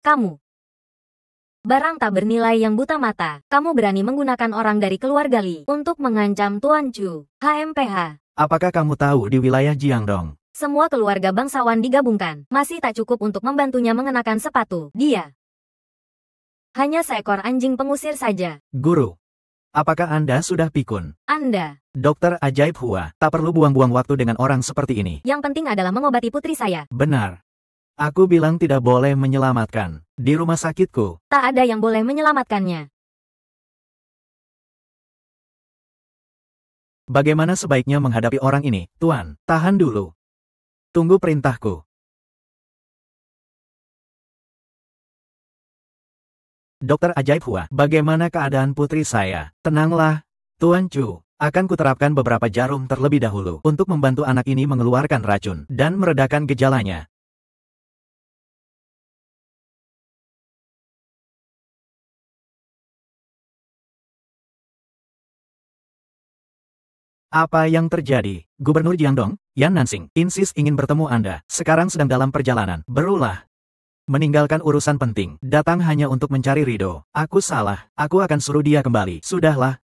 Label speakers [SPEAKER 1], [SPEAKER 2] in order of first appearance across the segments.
[SPEAKER 1] Kamu. Barang tak bernilai yang buta mata. Kamu berani menggunakan orang dari keluarga Li untuk mengancam Tuan Chu. HMPH.
[SPEAKER 2] Apakah kamu tahu di wilayah Jiangdong?
[SPEAKER 1] Semua keluarga bangsawan digabungkan. Masih tak cukup untuk membantunya mengenakan sepatu. Dia hanya seekor anjing pengusir saja.
[SPEAKER 2] Guru. Apakah Anda sudah pikun?
[SPEAKER 1] Anda.
[SPEAKER 2] Dokter ajaib Hua, tak perlu buang-buang waktu dengan orang seperti ini.
[SPEAKER 1] Yang penting adalah mengobati putri saya.
[SPEAKER 2] Benar. Aku bilang tidak boleh menyelamatkan. Di rumah sakitku.
[SPEAKER 1] Tak ada yang boleh menyelamatkannya.
[SPEAKER 2] Bagaimana sebaiknya menghadapi orang ini, Tuan? Tahan dulu. Tunggu perintahku. Dokter ajaib Hua, bagaimana keadaan putri saya? Tenanglah, Tuan Chu. Akan kuterapkan beberapa jarum terlebih dahulu untuk membantu anak ini mengeluarkan racun dan meredakan gejalanya. Apa yang terjadi? Gubernur Jiangdong, Yan Nansing, insist ingin bertemu Anda. Sekarang sedang dalam perjalanan. Berulah. Meninggalkan urusan penting. Datang hanya untuk mencari ridho. Aku salah. Aku akan suruh dia kembali. Sudahlah.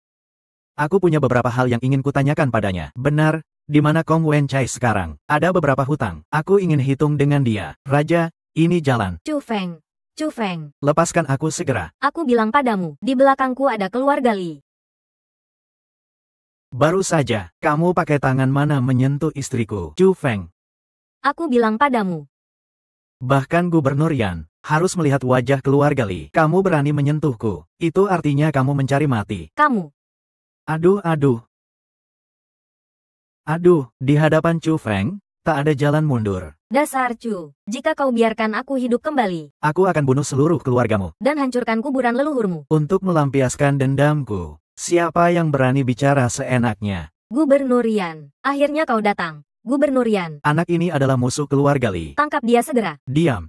[SPEAKER 2] Aku punya beberapa hal yang ingin kutanyakan padanya. Benar, di mana Kong Wencai sekarang? Ada beberapa hutang. Aku ingin hitung dengan dia. Raja, ini jalan.
[SPEAKER 1] Chu Feng. Chu Feng.
[SPEAKER 2] Lepaskan aku segera.
[SPEAKER 1] Aku bilang padamu, di belakangku ada keluarga Li.
[SPEAKER 2] Baru saja, kamu pakai tangan mana menyentuh istriku? Chu Feng.
[SPEAKER 1] Aku bilang padamu.
[SPEAKER 2] Bahkan Gubernur Yan harus melihat wajah keluarga Li. Kamu berani menyentuhku. Itu artinya kamu mencari mati.
[SPEAKER 1] Kamu.
[SPEAKER 2] Aduh, aduh. Aduh, di hadapan Chu Feng, tak ada jalan mundur.
[SPEAKER 1] Dasar Chu. Jika kau biarkan aku hidup kembali.
[SPEAKER 2] Aku akan bunuh seluruh keluargamu.
[SPEAKER 1] Dan hancurkan kuburan leluhurmu.
[SPEAKER 2] Untuk melampiaskan dendamku. Siapa yang berani bicara seenaknya?
[SPEAKER 1] Gubernur Yan. Akhirnya kau datang. Gubernur Yan.
[SPEAKER 2] Anak ini adalah musuh keluarga Li.
[SPEAKER 1] Tangkap dia segera.
[SPEAKER 2] Diam.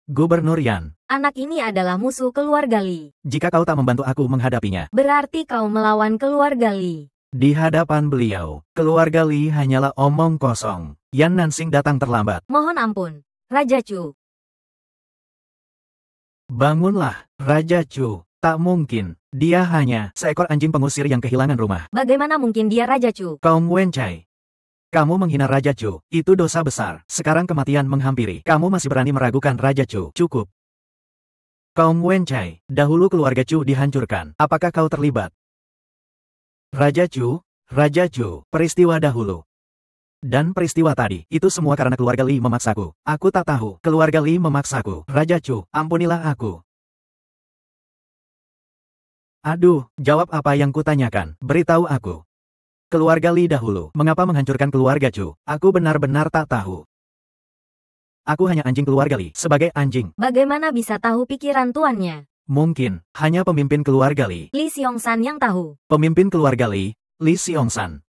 [SPEAKER 2] Gubernur Yan.
[SPEAKER 1] Anak ini adalah musuh keluarga Li.
[SPEAKER 2] Jika kau tak membantu aku menghadapinya.
[SPEAKER 1] Berarti kau melawan keluarga Li.
[SPEAKER 2] Di hadapan beliau, keluarga Li hanyalah omong kosong. Yan Nansing datang terlambat.
[SPEAKER 1] Mohon ampun, Raja Chu.
[SPEAKER 2] Bangunlah, Raja Chu. Tak mungkin. Dia hanya seekor anjing pengusir yang kehilangan rumah.
[SPEAKER 1] Bagaimana mungkin dia Raja Chu?
[SPEAKER 2] Kong Wencai. Kamu menghina Raja Chu. Itu dosa besar. Sekarang kematian menghampiri. Kamu masih berani meragukan Raja Chu. Cukup. Kong Wencai. Dahulu keluarga Chu dihancurkan. Apakah kau terlibat? Raja Chu. Raja Chu. Peristiwa dahulu. Dan peristiwa tadi. Itu semua karena keluarga Li memaksaku. Aku tak tahu. Keluarga Li memaksaku. Raja Chu. Ampunilah aku. Aduh, jawab apa yang kutanyakan. Beritahu aku. Keluarga Li dahulu. Mengapa menghancurkan keluarga Chu? Aku benar-benar tak tahu. Aku hanya anjing keluarga Li. Sebagai anjing.
[SPEAKER 1] Bagaimana bisa tahu pikiran tuannya?
[SPEAKER 2] Mungkin, hanya pemimpin keluarga Li.
[SPEAKER 1] Li Xiongsan yang tahu.
[SPEAKER 2] Pemimpin keluarga Li, Li Xiongsan.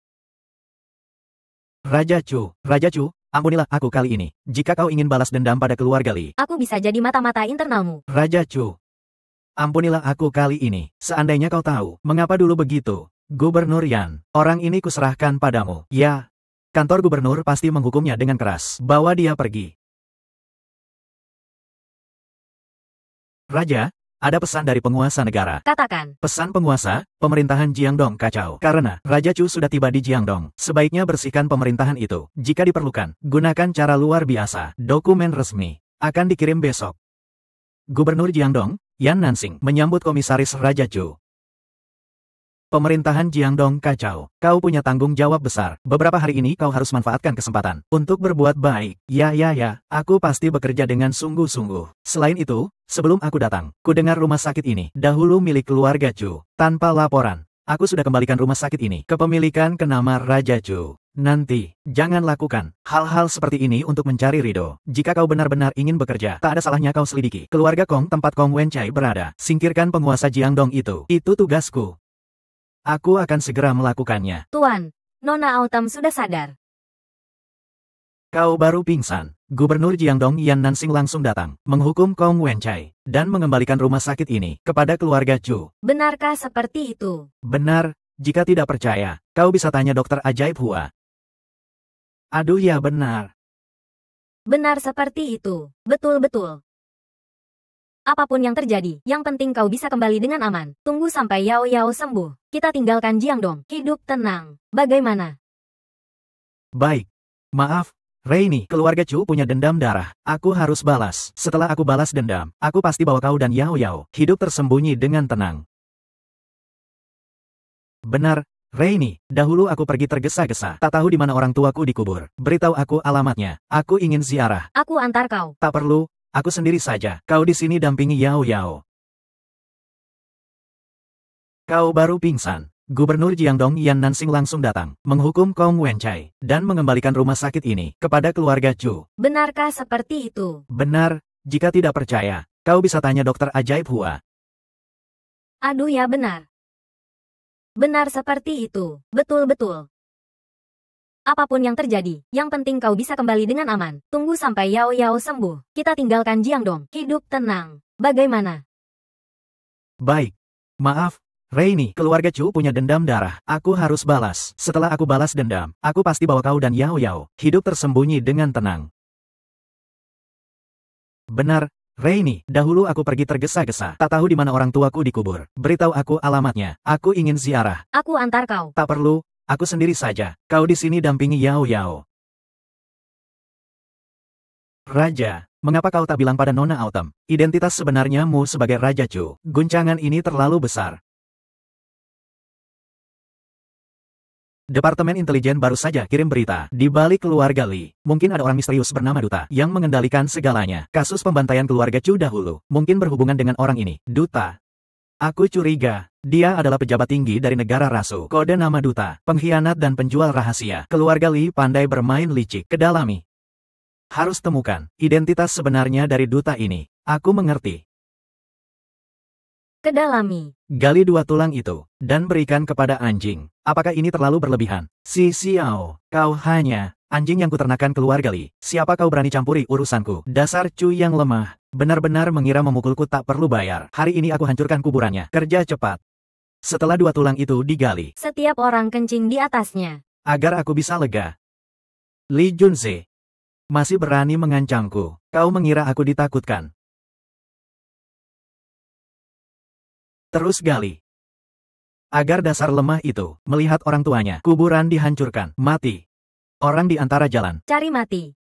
[SPEAKER 2] Raja Chu, ampunilah aku kali ini. Jika kau ingin balas dendam pada keluarga Li.
[SPEAKER 1] Aku bisa jadi mata-mata internalmu.
[SPEAKER 2] Raja Chu. Ampunilah aku kali ini. Seandainya kau tahu, mengapa dulu begitu? Gubernur Yan, orang ini kuserahkan padamu. Ya, kantor gubernur pasti menghukumnya dengan keras. Bawa dia pergi. Raja, ada pesan dari penguasa negara.
[SPEAKER 1] Katakan.
[SPEAKER 2] Pesan penguasa, pemerintahan Jiangdong kacau. Karena Raja Chu sudah tiba di Jiangdong. Sebaiknya bersihkan pemerintahan itu. Jika diperlukan, gunakan cara luar biasa. Dokumen resmi akan dikirim besok. Gubernur Jiangdong, Yan Nansing, menyambut komisaris Raja Chu. Pemerintahan Jiangdong kacau. Kau punya tanggung jawab besar. Beberapa hari ini kau harus manfaatkan kesempatan untuk berbuat baik. Ya, aku pasti bekerja dengan sungguh-sungguh. Selain itu, sebelum aku datang, ku dengar rumah sakit ini dahulu milik keluarga Chu. Tanpa laporan, aku sudah kembalikan rumah sakit ini kepemilikan ke nama Raja Chu. Nanti, jangan lakukan hal-hal seperti ini untuk mencari ridho. Jika kau benar-benar ingin bekerja, tak ada salahnya kau selidiki keluarga Kong tempat Kong Wencai berada. Singkirkan penguasa Jiangdong itu. Itu tugasku. Aku akan segera melakukannya.
[SPEAKER 1] Tuan, Nona Autumn sudah sadar.
[SPEAKER 2] Kau baru pingsan. Gubernur Jiangdong Yan Nansing langsung datang, menghukum Kong Wencai, dan mengembalikan rumah sakit ini kepada keluarga Chu.
[SPEAKER 1] Benarkah seperti itu?
[SPEAKER 2] Benar, jika tidak percaya, kau bisa tanya dokter ajaib Hua. Aduh ya benar.
[SPEAKER 1] Benar seperti itu. Betul-betul. Apapun yang terjadi, yang penting kau bisa kembali dengan aman. Tunggu sampai Yao Yao sembuh. Kita tinggalkan Jiangdong. Hidup tenang. Bagaimana?
[SPEAKER 2] Baik. Maaf, Rainy, keluarga Chu punya dendam darah. Aku harus balas. Setelah aku balas dendam, aku pasti bawa kau dan Yao Yao hidup tersembunyi dengan tenang. Benar, Rainy, dahulu aku pergi tergesa-gesa. Tak tahu di mana orang tuaku dikubur. Beritahu aku alamatnya. Aku ingin ziarah.
[SPEAKER 1] Aku antar kau.
[SPEAKER 2] Tak perlu, aku sendiri saja. Kau di sini dampingi Yao Yao. Kau baru pingsan. Gubernur Jiangdong Yan Nansing langsung datang, menghukum Kong Wencai, dan mengembalikan rumah sakit ini kepada keluarga Chu.
[SPEAKER 1] Benarkah seperti itu?
[SPEAKER 2] Benar, jika tidak percaya, kau bisa tanya dokter ajaib Hua.
[SPEAKER 1] Aduh ya benar. Benar seperti itu. Betul-betul. Apapun yang terjadi, yang penting kau bisa kembali dengan aman. Tunggu sampai Yao Yao sembuh. Kita tinggalkan Jiangdong. Hidup tenang. Bagaimana?
[SPEAKER 2] Baik. Maaf, Rainy, keluarga Chu punya dendam darah. Aku harus balas. Setelah aku balas dendam, aku pasti bawa kau dan Yao Yao hidup tersembunyi dengan tenang. Benar, Rainy, dahulu aku pergi tergesa-gesa. Tak tahu di mana orang tuaku dikubur. Beritahu aku alamatnya. Aku ingin ziarah.
[SPEAKER 1] Aku antar kau.
[SPEAKER 2] Tak perlu, aku sendiri saja. Kau di sini dampingi Yao Yao. Raja, mengapa kau tak bilang pada Nona Autumn? Identitas sebenarnya mu sebagai Raja Chu. Guncangan ini terlalu besar. Departemen Intelijen baru saja kirim berita. Di balik keluarga Li, mungkin ada orang misterius bernama Duta yang mengendalikan segalanya. Kasus pembantaian keluarga Chu dahulu, mungkin berhubungan dengan orang ini. Duta. Aku curiga, dia adalah pejabat tinggi dari negara Rasu. Kode nama Duta, pengkhianat dan penjual rahasia. Keluarga Li pandai bermain licik. Kedalami. Harus temukan identitas sebenarnya dari Duta ini. Aku mengerti.
[SPEAKER 1] Kedalami.
[SPEAKER 2] Gali dua tulang itu, dan berikan kepada anjing. Apakah ini terlalu berlebihan? Si Xiao, kau hanya anjing yang kuternakan keluarga Li. Siapa kau berani campuri urusanku? Dasar Cu yang lemah. Benar-benar mengira memukulku tak perlu bayar. Hari ini aku hancurkan kuburannya. Kerja cepat. Setelah dua tulang itu digali,
[SPEAKER 1] Setiap orang kencing di atasnya.
[SPEAKER 2] agar aku bisa lega. Li Junzi. Masih berani mengancamku. Kau mengira aku ditakutkan. Terus gali. Agar dasar lemah itu melihat orang tuanya. Kuburan dihancurkan. Mati. Orang di antara jalan.
[SPEAKER 1] Cari mati.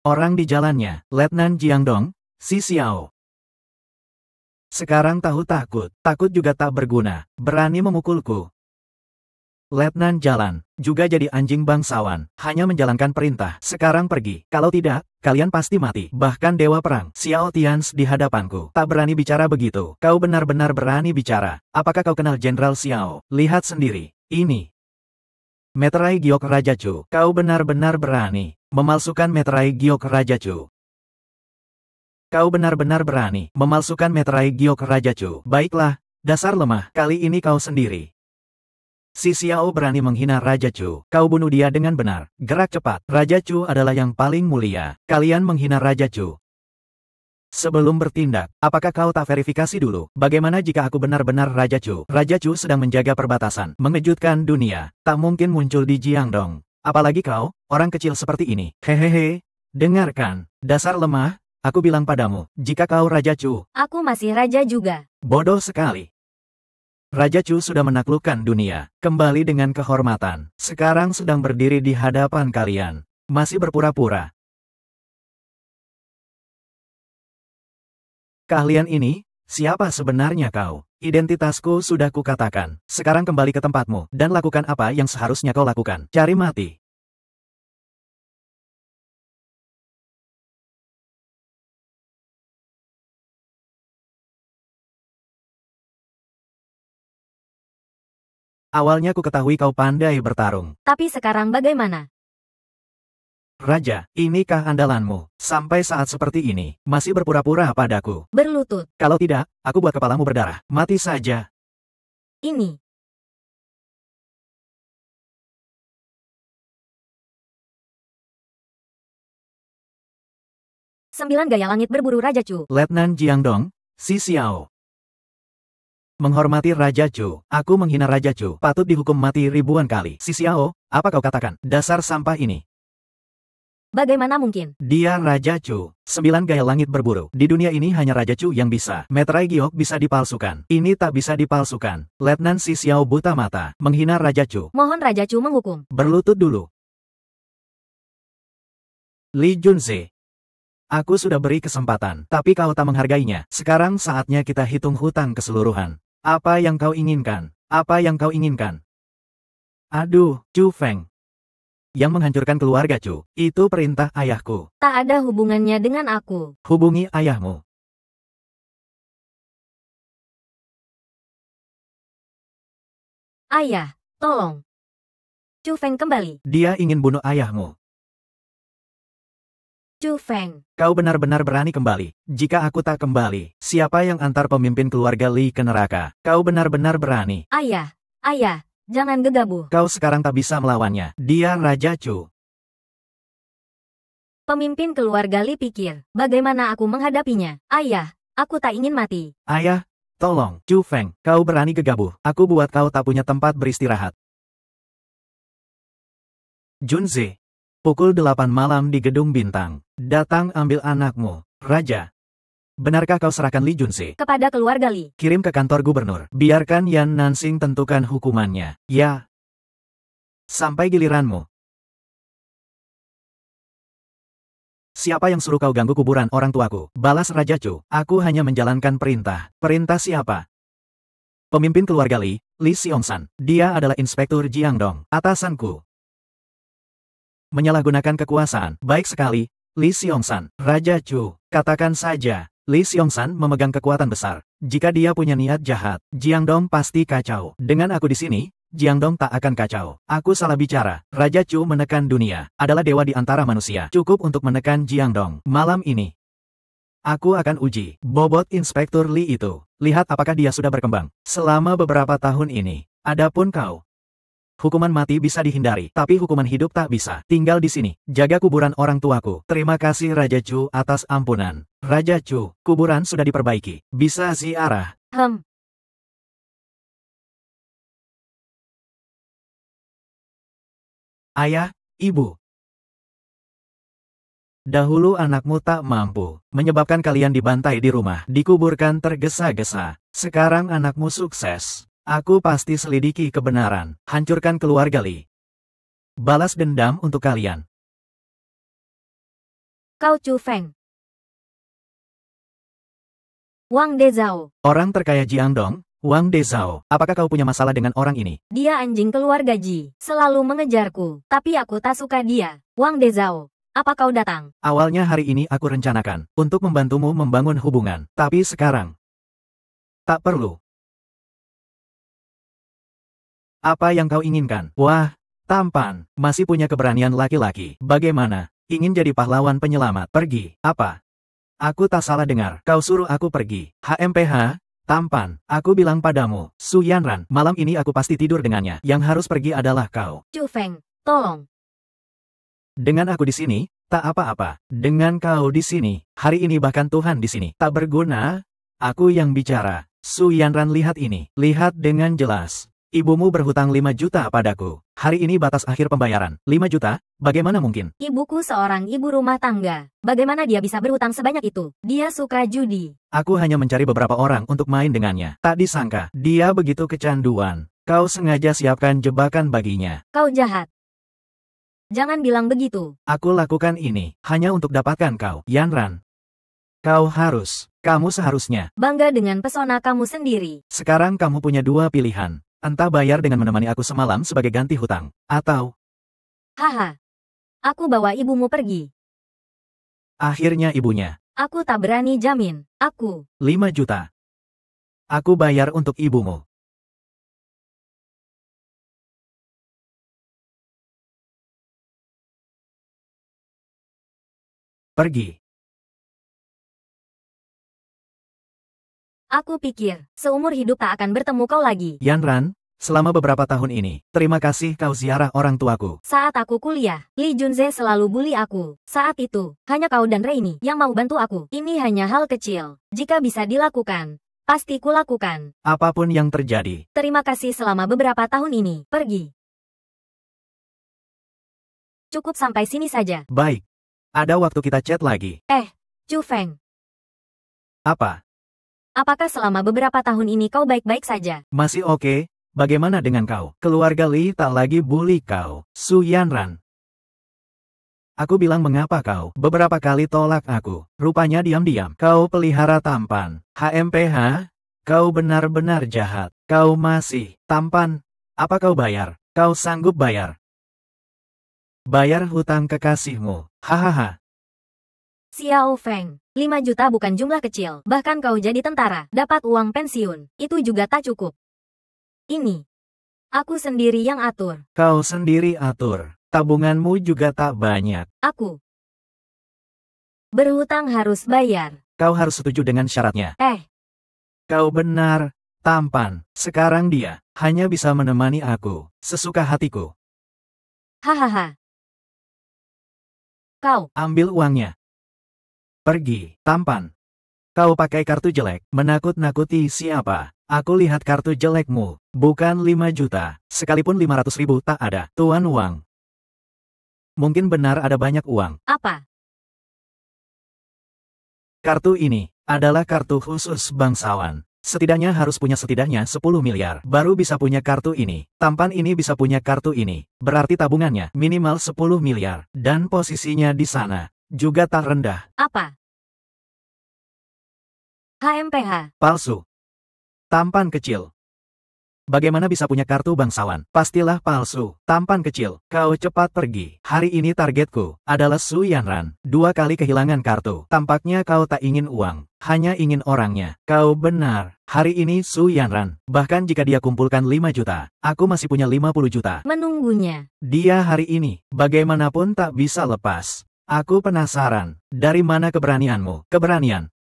[SPEAKER 2] Orang di jalannya. Letnan Jiangdong, si Xiao. Sekarang tahu takut. Takut juga tak berguna. Berani memukulku. Letnan jalan, juga jadi anjing bangsawan, hanya menjalankan perintah. Sekarang pergi, kalau tidak, kalian pasti mati. Bahkan Dewa Perang, Xiao Tians di hadapanku. Tak berani bicara begitu. Kau benar-benar berani bicara. Apakah kau kenal Jenderal Xiao? Lihat sendiri, ini. Meterai Giok Raja Chu. Kau benar-benar berani memalsukan Meterai Giok Raja Chu. Kau benar-benar berani memalsukan Meterai Giok Raja Chu. Baiklah, dasar lemah, kali ini kau sendiri. Si Xiao berani menghina Raja Chu. Kau bunuh dia dengan benar. Gerak cepat. Raja Chu adalah yang paling mulia. Kalian menghina Raja Chu. Sebelum bertindak, apakah kau tak verifikasi dulu? Bagaimana jika aku benar-benar Raja Chu? Raja Chu sedang menjaga perbatasan. Mengejutkan dunia. Tak mungkin muncul di Jiangdong. Apalagi kau, orang kecil seperti ini. Hehehe. Dengarkan. Dasar lemah. Aku bilang padamu, jika kau Raja Chu.
[SPEAKER 1] Aku masih raja juga.
[SPEAKER 2] Bodoh sekali. Raja Chu sudah menaklukkan dunia, kembali dengan kehormatan. Sekarang sedang berdiri di hadapan kalian. Masih berpura-pura. Kalian ini, siapa sebenarnya kau? Identitasku sudah kukatakan. Sekarang kembali ke tempatmu, dan lakukan apa yang seharusnya kau lakukan. Cari mati. Awalnya ku ketahui kau pandai bertarung.
[SPEAKER 1] Tapi sekarang bagaimana?
[SPEAKER 2] Raja, inikah andalanmu? Sampai saat seperti ini, masih berpura-pura padaku.
[SPEAKER 1] Berlutut.
[SPEAKER 2] Kalau tidak, aku buat kepalamu berdarah. Mati saja.
[SPEAKER 1] Ini. Sembilan gaya langit berburu Raja Chu.
[SPEAKER 2] Letnan Jiangdong, si Xiao. Menghormati Raja Chu. Aku menghina Raja Chu. Patut dihukum mati ribuan kali. Si Xiao, apa kau katakan? Dasar sampah ini.
[SPEAKER 1] Bagaimana mungkin?
[SPEAKER 2] Dia Raja Chu. 9 gaya langit berburu. Di dunia ini hanya Raja Chu yang bisa. Meterai giok bisa dipalsukan. Ini tak bisa dipalsukan. Letnan Si Xiao buta mata. Menghina Raja Chu.
[SPEAKER 1] Mohon Raja Chu menghukum.
[SPEAKER 2] Berlutut dulu. Li Junze. Aku sudah beri kesempatan, tapi kau tak menghargainya. Sekarang saatnya kita hitung hutang keseluruhan. Apa yang kau inginkan? Apa yang kau inginkan? Aduh, Chu Feng. Yang menghancurkan keluarga Chu, itu perintah ayahku.
[SPEAKER 1] Tak ada hubungannya dengan aku.
[SPEAKER 2] Hubungi ayahmu.
[SPEAKER 1] Ayah, tolong. Chu Feng kembali.
[SPEAKER 2] Dia ingin bunuh ayahmu.
[SPEAKER 1] Chu Feng.
[SPEAKER 2] Kau benar-benar berani kembali. Jika aku tak kembali, siapa yang antar pemimpin keluarga Li ke neraka? Kau benar-benar berani.
[SPEAKER 1] Ayah, jangan gegabah.
[SPEAKER 2] Kau sekarang tak bisa melawannya. Dia Raja Chu.
[SPEAKER 1] Pemimpin keluarga Li pikir, bagaimana aku menghadapinya? Ayah, aku tak ingin mati.
[SPEAKER 2] Ayah, tolong, Chu Feng, kau berani gegabah. Aku buat kau tak punya tempat beristirahat. Junze. Pukul 8 malam di Gedung Bintang. Datang ambil anakmu, Raja. Benarkah kau serahkan Li Junze
[SPEAKER 1] kepada keluarga Li?
[SPEAKER 2] Kirim ke kantor gubernur. Biarkan Yan Nansing tentukan hukumannya. Ya. Sampai giliranmu. Siapa yang suruh kau ganggu kuburan orang tuaku? Balas Raja Chu. Aku hanya menjalankan perintah. Perintah siapa? Pemimpin keluarga Li, Li Xiongsan. Dia adalah Inspektur Jiangdong, atasanku. Menyalahgunakan kekuasaan. Baik sekali, Li Xiongsan. Raja Chu, katakan saja, Li Xiongsan memegang kekuatan besar. Jika dia punya niat jahat, Jiangdong pasti kacau. Dengan aku di sini, Jiangdong tak akan kacau. Aku salah bicara. Raja Chu menekan dunia. Adalah dewa di antara manusia. Cukup untuk menekan Jiangdong. Malam ini, aku akan uji bobot Inspektur Li itu. Lihat apakah dia sudah berkembang selama beberapa tahun ini. Adapun kau, hukuman mati bisa dihindari, tapi hukuman hidup tak bisa. Tinggal di sini, jaga kuburan orang tuaku. Terima kasih Raja Chu atas ampunan. Raja Chu, kuburan sudah diperbaiki. Bisa ziarah. Ayah, ibu. Dahulu anakmu tak mampu, menyebabkan kalian dibantai di rumah, dikuburkan tergesa-gesa. Sekarang anakmu sukses. Aku pasti selidiki kebenaran, hancurkan keluarga Li. Balas dendam untuk kalian.
[SPEAKER 1] Kau Chu Feng. Wang Dezhao.
[SPEAKER 2] Orang terkaya Jiangdong, Wang Dezhao. Apakah kau punya masalah dengan orang ini?
[SPEAKER 1] Dia anjing keluarga Ji, selalu mengejarku, tapi aku tak suka dia. Wang Dezhao, apa kau datang?
[SPEAKER 2] Awalnya hari ini aku rencanakan untuk membantumu membangun hubungan, tapi sekarang tak perlu. Apa yang kau inginkan? Wah, tampan, masih punya keberanian laki-laki. Bagaimana? Ingin jadi pahlawan penyelamat? Pergi. Apa? Aku tak salah dengar. Kau suruh aku pergi. HMPH, tampan. Aku bilang padamu, Su Yanran, malam ini aku pasti tidur dengannya. Yang harus pergi adalah kau.
[SPEAKER 1] Chu Feng, tolong.
[SPEAKER 2] Dengan aku di sini, tak apa-apa. Dengan kau di sini, hari ini bahkan Tuhan di sini, tak berguna. Aku yang bicara. Su Yanran, lihat ini. Lihat dengan jelas. Ibumu berhutang 5 juta padaku. Hari ini batas akhir pembayaran. 5 juta? Bagaimana mungkin?
[SPEAKER 1] Ibuku seorang ibu rumah tangga. Bagaimana dia bisa berhutang sebanyak itu? Dia suka judi.
[SPEAKER 2] Aku hanya mencari beberapa orang untuk main dengannya. Tak disangka, dia begitu kecanduan. Kau sengaja siapkan jebakan baginya.
[SPEAKER 1] Kau jahat. Jangan bilang begitu.
[SPEAKER 2] Aku lakukan ini hanya untuk dapatkan kau, Yanran. Kamu seharusnya
[SPEAKER 1] bangga dengan pesona kamu sendiri.
[SPEAKER 2] Sekarang kamu punya 2 pilihan. Entah bayar dengan menemani aku semalam sebagai ganti hutang, atau...
[SPEAKER 1] Haha. Aku bawa ibumu pergi.
[SPEAKER 2] Akhirnya ibunya.
[SPEAKER 1] Aku tak berani jamin. Aku.
[SPEAKER 2] 5 juta. Aku bayar untuk ibumu. Pergi.
[SPEAKER 1] Aku pikir, seumur hidup tak akan bertemu kau lagi.
[SPEAKER 2] Yanran, selama beberapa tahun ini, terima kasih kau ziarah orang tuaku.
[SPEAKER 1] Saat aku kuliah, Li Junze selalu bully aku. Saat itu, hanya kau dan Reini yang mau bantu aku. Ini hanya hal kecil. Jika bisa dilakukan, Pasti kulakukan.
[SPEAKER 2] Apapun yang terjadi.
[SPEAKER 1] Terima kasih selama beberapa tahun ini. Pergi. Cukup sampai sini saja.
[SPEAKER 2] Baik. Ada waktu kita chat lagi.
[SPEAKER 1] Chu Feng.
[SPEAKER 2] Apa?
[SPEAKER 1] Apakah selama beberapa tahun ini kau baik-baik saja?
[SPEAKER 2] Masih oke? Bagaimana dengan kau? Keluarga Li tak lagi bully kau. Su Yanran. Aku bilang mengapa kau beberapa kali tolak aku. Rupanya diam-diam. Kau pelihara tampan. HMPH? Kau benar-benar jahat. Kau masih tampan. Apa kau bayar? Kau sanggup bayar? Bayar hutang kekasihmu. Hahaha.
[SPEAKER 1] Xiao Feng. 5 juta bukan jumlah kecil. Bahkan kau jadi tentara. Dapat uang pensiun. Itu juga tak cukup. Ini. Aku sendiri yang atur.
[SPEAKER 2] Kau sendiri atur. Tabunganmu juga tak banyak.
[SPEAKER 1] Aku. Berhutang harus bayar.
[SPEAKER 2] Kau harus setuju dengan syaratnya. Kau benar, tampan. Sekarang dia hanya bisa menemani aku, sesuka hatiku.
[SPEAKER 1] Hahaha. Kau.
[SPEAKER 2] Ambil uangnya. Pergi, tampan. Kau pakai kartu jelek, menakut-nakuti siapa? Aku lihat kartu jelekmu, bukan 5 juta, sekalipun 500.000 tak ada, tuan uang. Mungkin benar ada banyak uang.
[SPEAKER 1] Apa?
[SPEAKER 2] Kartu ini adalah kartu khusus bangsawan. Setidaknya harus punya setidaknya 10 miliar. Baru bisa punya kartu ini. Tampan ini bisa punya kartu ini. Berarti tabungannya minimal 10 miliar. Dan posisinya di sana juga tak rendah.
[SPEAKER 1] Apa? HMPH.
[SPEAKER 2] Palsu. Tampan kecil. Bagaimana bisa punya kartu bangsawan? Pastilah palsu. Tampan kecil. Kau cepat pergi. Hari ini targetku adalah Su Yanran. 2 kali kehilangan kartu. Tampaknya kau tak ingin uang. Hanya ingin orangnya. Kau benar. Hari ini Su Yanran. Bahkan jika dia kumpulkan 5 juta, aku masih punya 50 juta.
[SPEAKER 1] Menunggunya.
[SPEAKER 2] Dia hari ini, bagaimanapun tak bisa lepas. Aku penasaran. Dari mana keberanianmu? Keberanian.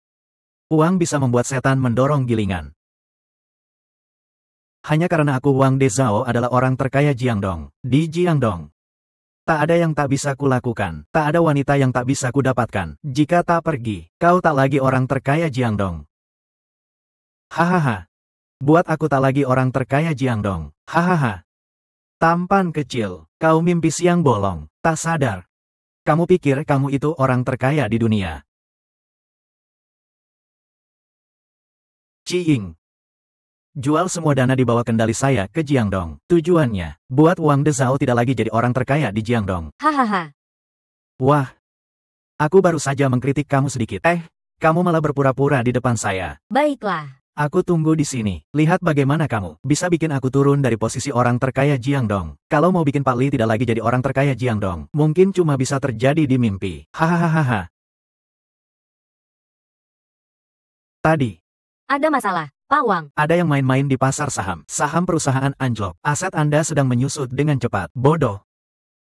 [SPEAKER 2] Uang bisa membuat setan mendorong gilingan. Hanya karena aku Wang De Zhao adalah orang terkaya Jiangdong. Di Jiangdong. Tak ada yang tak bisa kulakukan. Tak ada wanita yang tak bisa kudapatkan. Jika tak pergi, kau tak lagi orang terkaya Jiangdong. Hahaha. Buat aku tak lagi orang terkaya Jiangdong. Hahaha. Tampan kecil. Kau mimpi siang bolong. Tak sadar. Kamu pikir kamu itu orang terkaya di dunia. Ciying. Jual semua dana di bawah kendali saya ke Jiangdong. Tujuannya, buat Wang De Zhao tidak lagi jadi orang terkaya di Jiangdong.
[SPEAKER 1] Hahaha.
[SPEAKER 2] Wah. Aku baru saja mengkritik kamu sedikit. Kamu malah berpura-pura di depan saya.
[SPEAKER 1] Baiklah.
[SPEAKER 2] Aku tunggu di sini. Lihat bagaimana kamu bisa bikin aku turun dari posisi orang terkaya Jiangdong. Kalau mau bikin Pak Li tidak lagi jadi orang terkaya Jiangdong, mungkin cuma bisa terjadi di mimpi. Hahaha. Tadi.
[SPEAKER 1] Ada masalah. Pak Wang.
[SPEAKER 2] Ada yang main-main di pasar saham. Saham perusahaan anjlok. Aset Anda sedang menyusut dengan cepat. Bodoh.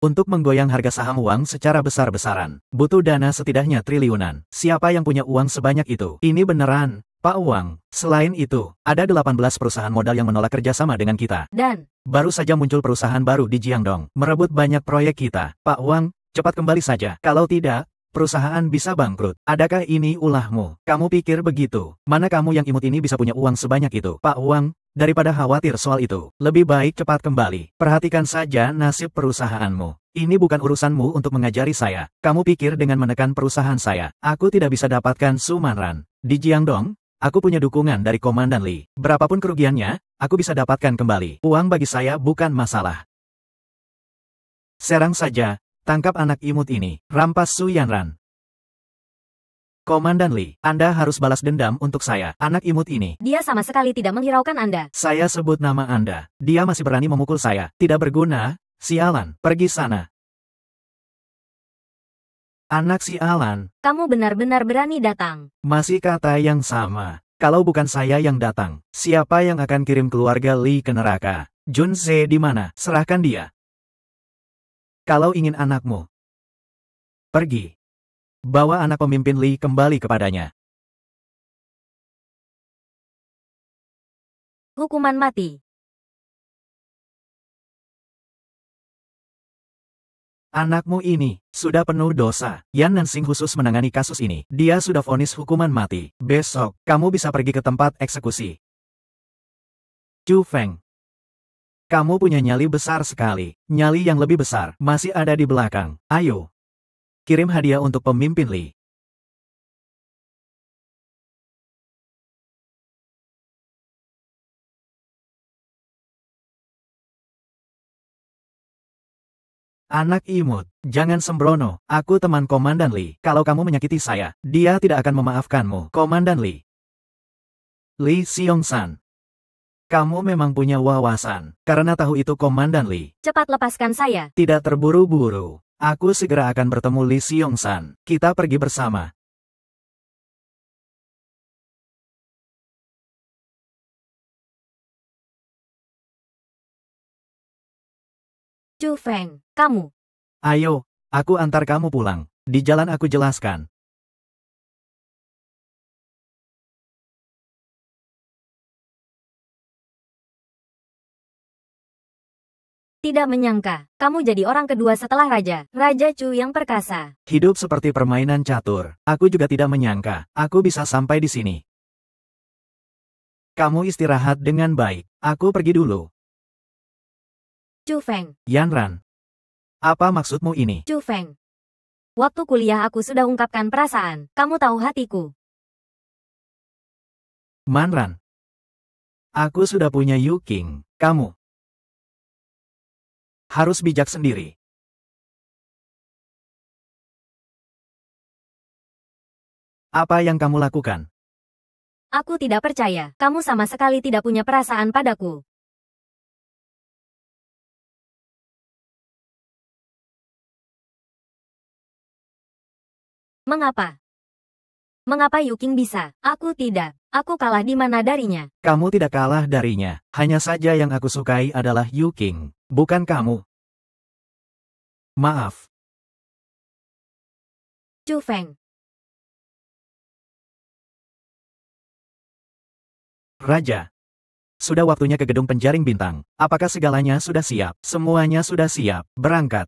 [SPEAKER 2] Untuk menggoyang harga saham uang secara besar-besaran, butuh dana setidaknya triliunan. Siapa yang punya uang sebanyak itu? Ini beneran, Pak Wang. Selain itu, ada 18 perusahaan modal yang menolak kerjasama dengan kita.
[SPEAKER 1] Dan
[SPEAKER 2] Baru saja muncul perusahaan baru di Jiangdong, merebut banyak proyek kita. Pak Wang, cepat kembali saja. Kalau tidak, perusahaan bisa bangkrut. Adakah ini ulahmu? Kamu pikir begitu? Mana kamu yang imut ini bisa punya uang sebanyak itu? Pak Wang, daripada khawatir soal itu, lebih baik cepat kembali. Perhatikan saja nasib perusahaanmu. Ini bukan urusanmu untuk mengajari saya. Kamu pikir dengan menekan perusahaan saya, aku tidak bisa dapatkan Sumanran. Di Jiangdong, aku punya dukungan dari Komandan Li. Berapapun kerugiannya, aku bisa dapatkan kembali. Uang bagi saya bukan masalah. Serang saja. Tangkap anak imut ini, rampas Su Yanran. Komandan Li, Anda harus balas dendam untuk saya, anak imut ini.
[SPEAKER 1] dia sama sekali tidak menghiraukan Anda.
[SPEAKER 2] Saya sebut nama Anda. Dia masih berani memukul saya. Tidak berguna, sialan, pergi sana. Anak sialan.
[SPEAKER 1] Kamu benar-benar berani datang.
[SPEAKER 2] Masih kata yang sama. Kalau bukan saya yang datang, siapa yang akan kirim keluarga Li ke neraka? Jun Se di mana? Serahkan dia. Kalau ingin anakmu pergi, bawa anak pemimpin Li kembali kepadanya.
[SPEAKER 1] Hukuman mati.
[SPEAKER 2] Anakmu ini sudah penuh dosa. Yan Nansing khusus menangani kasus ini. Dia sudah vonis hukuman mati. Besok, kamu bisa pergi ke tempat eksekusi. Chu Feng. Kamu punya nyali besar sekali. Nyali yang lebih besar masih ada di belakang. Ayo. Kirim hadiah untuk pemimpin Li. Anak imut, jangan sembrono. Aku teman Komandan Li. Kalau kamu menyakiti saya, dia tidak akan memaafkanmu. Komandan Li. Li Xiongsan. Kamu memang punya wawasan. Karena tahu itu Komandan Li.
[SPEAKER 1] Cepat lepaskan saya.
[SPEAKER 2] Tidak terburu-buru. Aku segera akan bertemu Li Xiongsan. Kita pergi bersama.
[SPEAKER 1] Chu Feng, kamu.
[SPEAKER 2] Ayo, aku antar kamu pulang. Di jalan aku jelaskan.
[SPEAKER 1] Tidak menyangka, kamu jadi orang kedua setelah Raja. Raja Chu yang perkasa.
[SPEAKER 2] Hidup seperti permainan catur. Aku juga tidak menyangka, aku bisa sampai di sini. Kamu istirahat dengan baik. Aku pergi dulu.
[SPEAKER 1] Chu Feng.
[SPEAKER 2] Yanran. Apa maksudmu ini?
[SPEAKER 1] Chu Feng. Waktu kuliah aku sudah ungkapkan perasaan. Kamu tahu hatiku.
[SPEAKER 2] Manran. Aku sudah punya Yu King. Kamu harus bijak sendiri. Apa yang kamu lakukan?
[SPEAKER 1] Aku tidak percaya. Kamu sama sekali tidak punya perasaan padaku. Mengapa? Mengapa Yuking bisa? Aku tidak. Aku kalah di mana darinya?
[SPEAKER 2] Kamu tidak kalah darinya. Hanya saja yang aku sukai adalah Yu King, bukan kamu. Maaf.
[SPEAKER 1] Chu Feng.
[SPEAKER 2] Raja. Sudah waktunya ke gedung penjaring bintang. Apakah segalanya sudah siap? Semuanya sudah siap. Berangkat.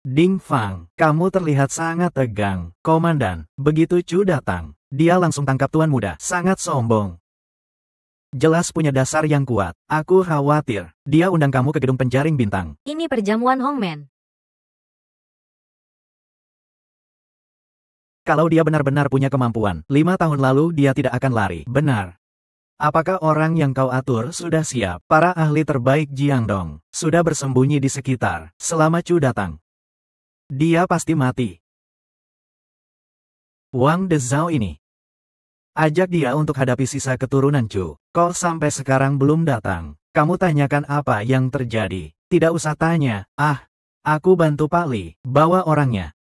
[SPEAKER 2] Ding Fang, kamu terlihat sangat tegang. Komandan, begitu Chu datang, dia langsung tangkap tuan muda. Sangat sombong. Jelas punya dasar yang kuat. Aku khawatir, dia undang kamu ke gedung penjaring bintang.
[SPEAKER 1] Ini perjamuan Hongmen.
[SPEAKER 2] Kalau dia benar-benar punya kemampuan, 5 tahun lalu dia tidak akan lari. Benar. Apakah orang yang kau atur sudah siap? Para ahli terbaik Jiangdong sudah bersembunyi di sekitar selama Chu datang. Dia pasti mati. Wang Dezhao ini. Ajak dia untuk hadapi sisa keturunan Chu. Kok sampai sekarang belum datang? Kamu tanyakan apa yang terjadi. Tidak usah tanya. Aku bantu Pak Li. Bawa orangnya.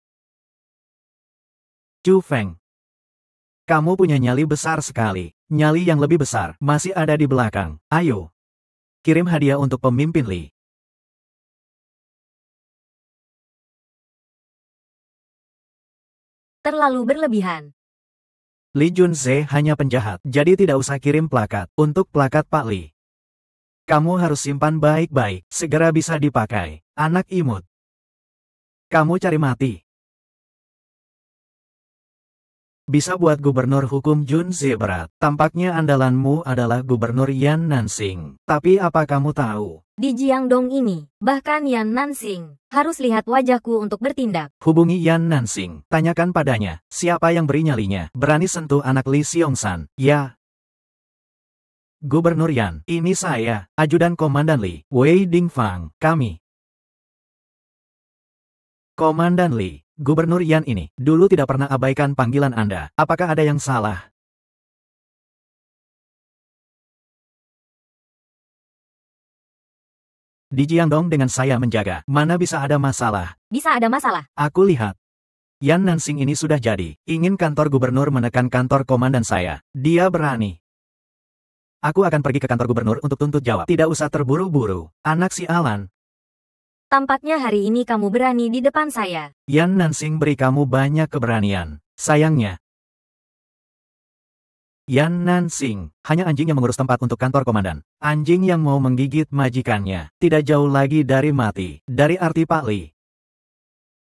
[SPEAKER 2] Chu Feng. Kamu punya nyali besar sekali. Nyali yang lebih besar masih ada di belakang. Ayo. Kirim hadiah untuk pemimpin Li.
[SPEAKER 1] Terlalu berlebihan.
[SPEAKER 2] Li Junze hanya penjahat, jadi tidak usah kirim plakat. Untuk plakat Pak Li, kamu harus simpan baik-baik, segera bisa dipakai. Anak imut. Kamu cari mati. Bisa buat gubernur hukum Junze berat. Tampaknya andalanmu adalah gubernur Yan Nansing. Tapi apa kamu tahu?
[SPEAKER 1] Di Jiangdong ini, bahkan Yan Nansing, harus lihat wajahku untuk bertindak.
[SPEAKER 2] Hubungi Yan Nansing, tanyakan padanya, siapa yang beri nyalinya, berani sentuh anak Li Xiongsan. Ya. Gubernur Yan, ini saya, ajudan Komandan Li, Wei Dingfang, kami. Komandan Li, Gubernur Yan ini, dulu tidak pernah abaikan panggilan Anda. Apakah ada yang salah? Di Jiangdong dengan saya menjaga, mana bisa ada masalah?
[SPEAKER 1] Bisa ada masalah.
[SPEAKER 2] Aku lihat. Yan Nansing ini sudah jadi. Ingin kantor gubernur menekan kantor komandan saya. Dia berani. Aku akan pergi ke kantor gubernur untuk tuntut jawab. Tidak usah terburu-buru. Anak si Alan.
[SPEAKER 1] Tampaknya hari ini kamu berani di depan saya.
[SPEAKER 2] Yan Nansing beri kamu banyak keberanian. Sayangnya, Yan Nansing, hanya anjing yang mengurus tempat untuk kantor komandan. Anjing yang mau menggigit majikannya, tidak jauh lagi dari mati. Dari arti Pak Li.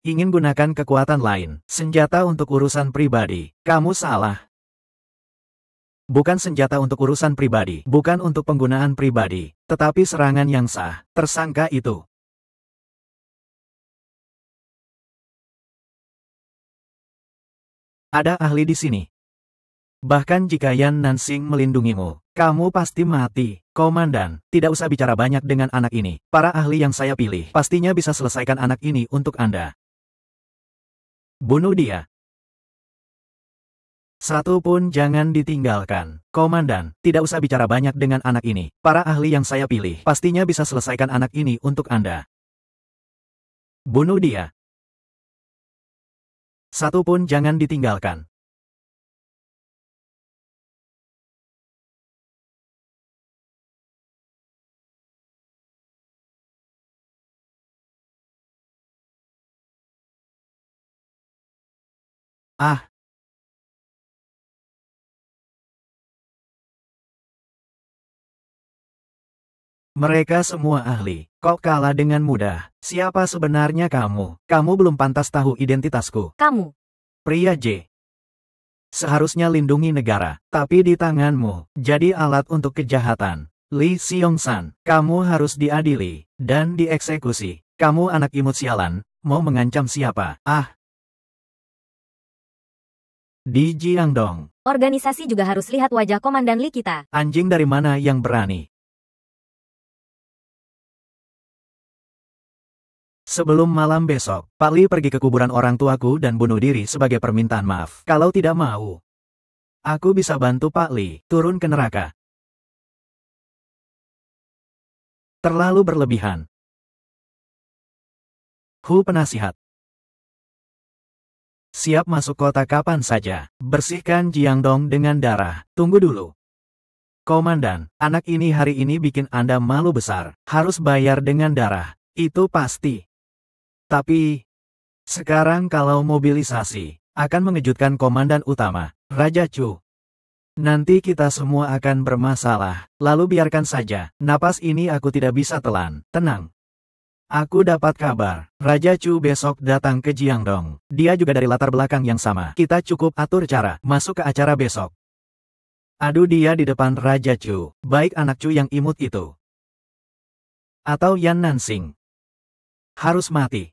[SPEAKER 2] Ingin gunakan kekuatan lain, senjata untuk urusan pribadi. Kamu salah. Bukan senjata untuk urusan pribadi, bukan untuk penggunaan pribadi, tetapi serangan yang sah. Tersangka itu. Ada ahli di sini. Bahkan jika Yan Nansing melindungimu, kamu pasti mati. Komandan, tidak usah bicara banyak dengan anak ini. Para ahli yang saya pilih, pastinya bisa selesaikan anak ini untuk Anda. Bunuh dia. Satu pun jangan ditinggalkan. Komandan, tidak usah bicara banyak dengan anak ini. Para ahli yang saya pilih, pastinya bisa selesaikan anak ini untuk Anda. Bunuh dia. Satu pun jangan ditinggalkan. Ah. Mereka semua ahli. Kok kalah dengan mudah? Siapa sebenarnya kamu? Kamu belum pantas tahu identitasku.
[SPEAKER 1] Kamu.
[SPEAKER 2] Pria J. Seharusnya lindungi negara, tapi di tanganmu, jadi alat untuk kejahatan. Lee Seong-san, kamu harus diadili, dan dieksekusi. Kamu anak imut sialan, mau mengancam siapa? Ah. Di Jiangdong.
[SPEAKER 1] Organisasi juga harus lihat wajah Komandan Lee kita.
[SPEAKER 2] Anjing dari mana yang berani? Sebelum malam besok, Pak Li pergi ke kuburan orang tuaku dan bunuh diri sebagai permintaan maaf. Kalau tidak mau, aku bisa bantu Pak Li turun ke neraka. Terlalu berlebihan. Hu penasihat. Siap masuk kota kapan saja. Bersihkan Jiangdong dengan darah. Tunggu dulu. Komandan, anak ini hari ini bikin Anda malu besar. Harus bayar dengan darah. Itu pasti. Tapi, sekarang kalau mobilisasi, akan mengejutkan komandan utama, Raja Chu. Nanti kita semua akan bermasalah, lalu biarkan saja, napas ini aku tidak bisa telan, tenang. Aku dapat kabar, Raja Chu besok datang ke Jiangdong. Dia juga dari latar belakang yang sama. Kita cukup atur cara, masuk ke acara besok. Adu dia di depan Raja Chu, baik anak Chu yang imut itu. Atau Yan Nansing. Harus mati.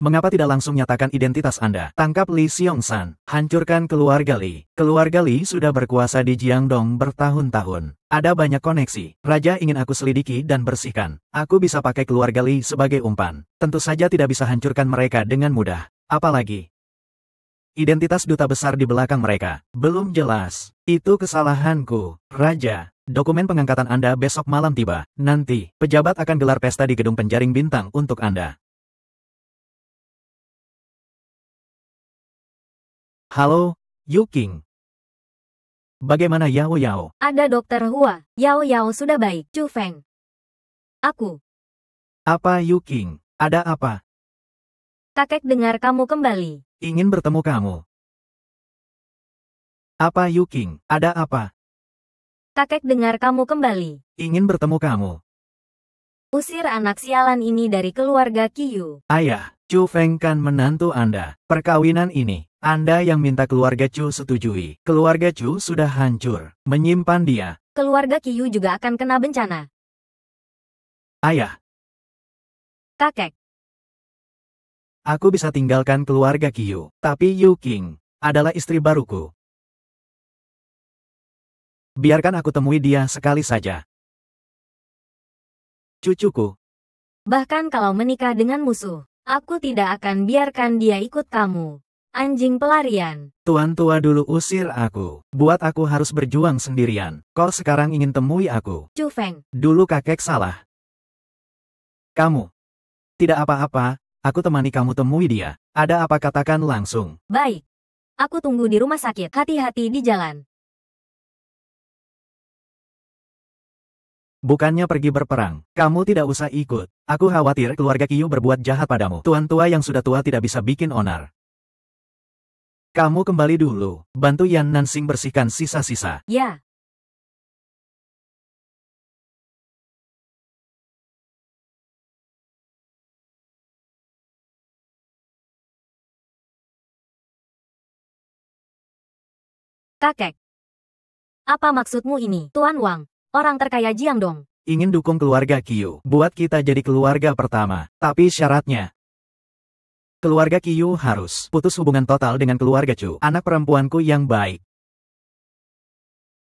[SPEAKER 2] Mengapa tidak langsung nyatakan identitas Anda? Tangkap Lee Seong-san, hancurkan keluarga Lee. Keluarga Lee sudah berkuasa di Jiangdong bertahun-tahun. Ada banyak koneksi. Raja ingin aku selidiki dan bersihkan. Aku bisa pakai keluarga Lee sebagai umpan. Tentu saja tidak bisa hancurkan mereka dengan mudah. Apalagi identitas duta besar di belakang mereka. Belum jelas. Itu kesalahanku, Raja. Dokumen pengangkatan Anda besok malam tiba. Nanti, pejabat akan gelar pesta di gedung penjaring bintang untuk Anda. Halo, Yu King. Bagaimana Yao Yao?
[SPEAKER 1] Ada Dokter Hua. Yao Yao sudah baik. Chu Feng. Aku.
[SPEAKER 2] Apa Yu King? Ada apa?
[SPEAKER 1] Kakek dengar kamu kembali.
[SPEAKER 2] Ingin bertemu kamu. Apa Yu King? Ada apa?
[SPEAKER 1] Kakek dengar kamu kembali.
[SPEAKER 2] Ingin bertemu kamu.
[SPEAKER 1] Usir anak sialan ini dari keluarga Qiyu.
[SPEAKER 2] Ayah, Chu Feng kan menantu Anda. Perkawinan ini, Anda yang minta keluarga Chu setujui. Keluarga Chu sudah hancur. Menyimpan dia.
[SPEAKER 1] Keluarga Qiyu juga akan kena bencana.
[SPEAKER 2] Ayah,
[SPEAKER 1] Kakek.
[SPEAKER 2] aku bisa tinggalkan keluarga Qiyu. Tapi Yu King adalah istri baruku. Biarkan aku temui dia sekali saja. Cucuku.
[SPEAKER 1] Bahkan kalau menikah dengan musuh, aku tidak akan biarkan dia ikut kamu. Anjing pelarian.
[SPEAKER 2] Tuan tua dulu usir aku. Buat aku harus berjuang sendirian. Kau sekarang ingin temui aku.
[SPEAKER 1] Chu Feng.
[SPEAKER 2] Dulu kakek salah. Kamu. Tidak apa-apa, aku temani kamu temui dia. Ada apa katakan langsung.
[SPEAKER 1] Baik. Aku tunggu di rumah sakit. Hati-hati di jalan.
[SPEAKER 2] Bukannya pergi berperang, kamu tidak usah ikut. Aku khawatir keluarga Qiyu berbuat jahat padamu. Tuan tua yang sudah tua tidak bisa bikin onar. Kamu kembali dulu. Bantu Yan Nansing bersihkan sisa-sisa.
[SPEAKER 1] Ya. Kakek. Apa maksudmu ini, Tuan Wang? Orang terkaya Jiangdong.
[SPEAKER 2] Ingin dukung keluarga Qiu. Buat kita jadi keluarga pertama. Tapi syaratnya, keluarga Qiu harus putus hubungan total dengan keluarga Chu, anak perempuanku yang baik.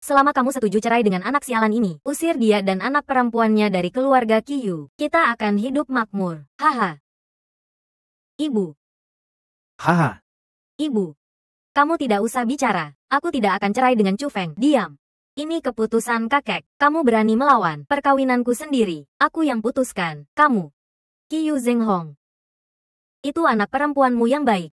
[SPEAKER 1] Selama kamu setuju cerai dengan anak sialan ini, usir dia dan anak perempuannya dari keluarga Qiu. Kita akan hidup makmur. Haha. Ibu.
[SPEAKER 2] Haha.
[SPEAKER 1] Ibu. Kamu tidak usah bicara. Aku tidak akan cerai dengan Chu Feng. Diam. Ini keputusan kakek. Kamu berani melawan perkawinanku sendiri. Aku yang putuskan. Kamu. Qiu Zhenghong. Itu anak perempuanmu yang baik.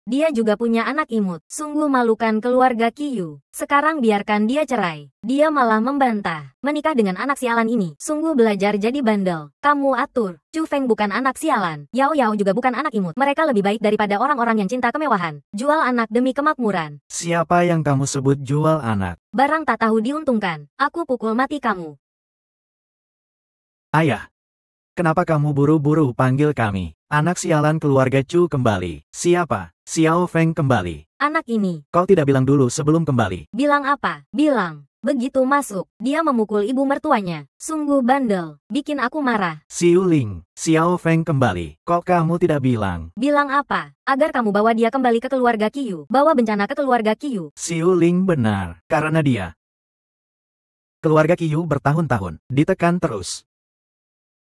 [SPEAKER 1] Dia juga punya anak imut. Sungguh malukan keluarga Qiu. Sekarang biarkan dia cerai. Dia malah membantah. Menikah dengan anak sialan ini. Sungguh belajar jadi bandel. Kamu atur. Chu Feng bukan anak sialan. Yao Yao juga bukan anak imut. Mereka lebih baik daripada orang-orang yang cinta kemewahan. Jual anak demi kemakmuran.
[SPEAKER 2] Siapa yang kamu sebut jual anak?
[SPEAKER 1] Barang tak tahu diuntungkan. Aku pukul mati kamu.
[SPEAKER 2] Ayah. Kenapa kamu buru-buru panggil kami? Anak sialan keluarga Chu kembali. Siapa? Xiao Feng kembali.
[SPEAKER 1] Anak ini.
[SPEAKER 2] Kau tidak bilang dulu sebelum kembali.
[SPEAKER 1] Bilang apa? Bilang. Begitu masuk, dia memukul ibu mertuanya. Sungguh bandel. Bikin aku marah.
[SPEAKER 2] Xiu Ling. Xiao Feng kembali. Kok kamu tidak bilang?
[SPEAKER 1] Bilang apa? Agar kamu bawa dia kembali ke keluarga Qiu. Bawa bencana ke keluarga Qiu.
[SPEAKER 2] Xiu Ling benar. Karena dia. Keluarga Qiu bertahun-tahun ditekan terus.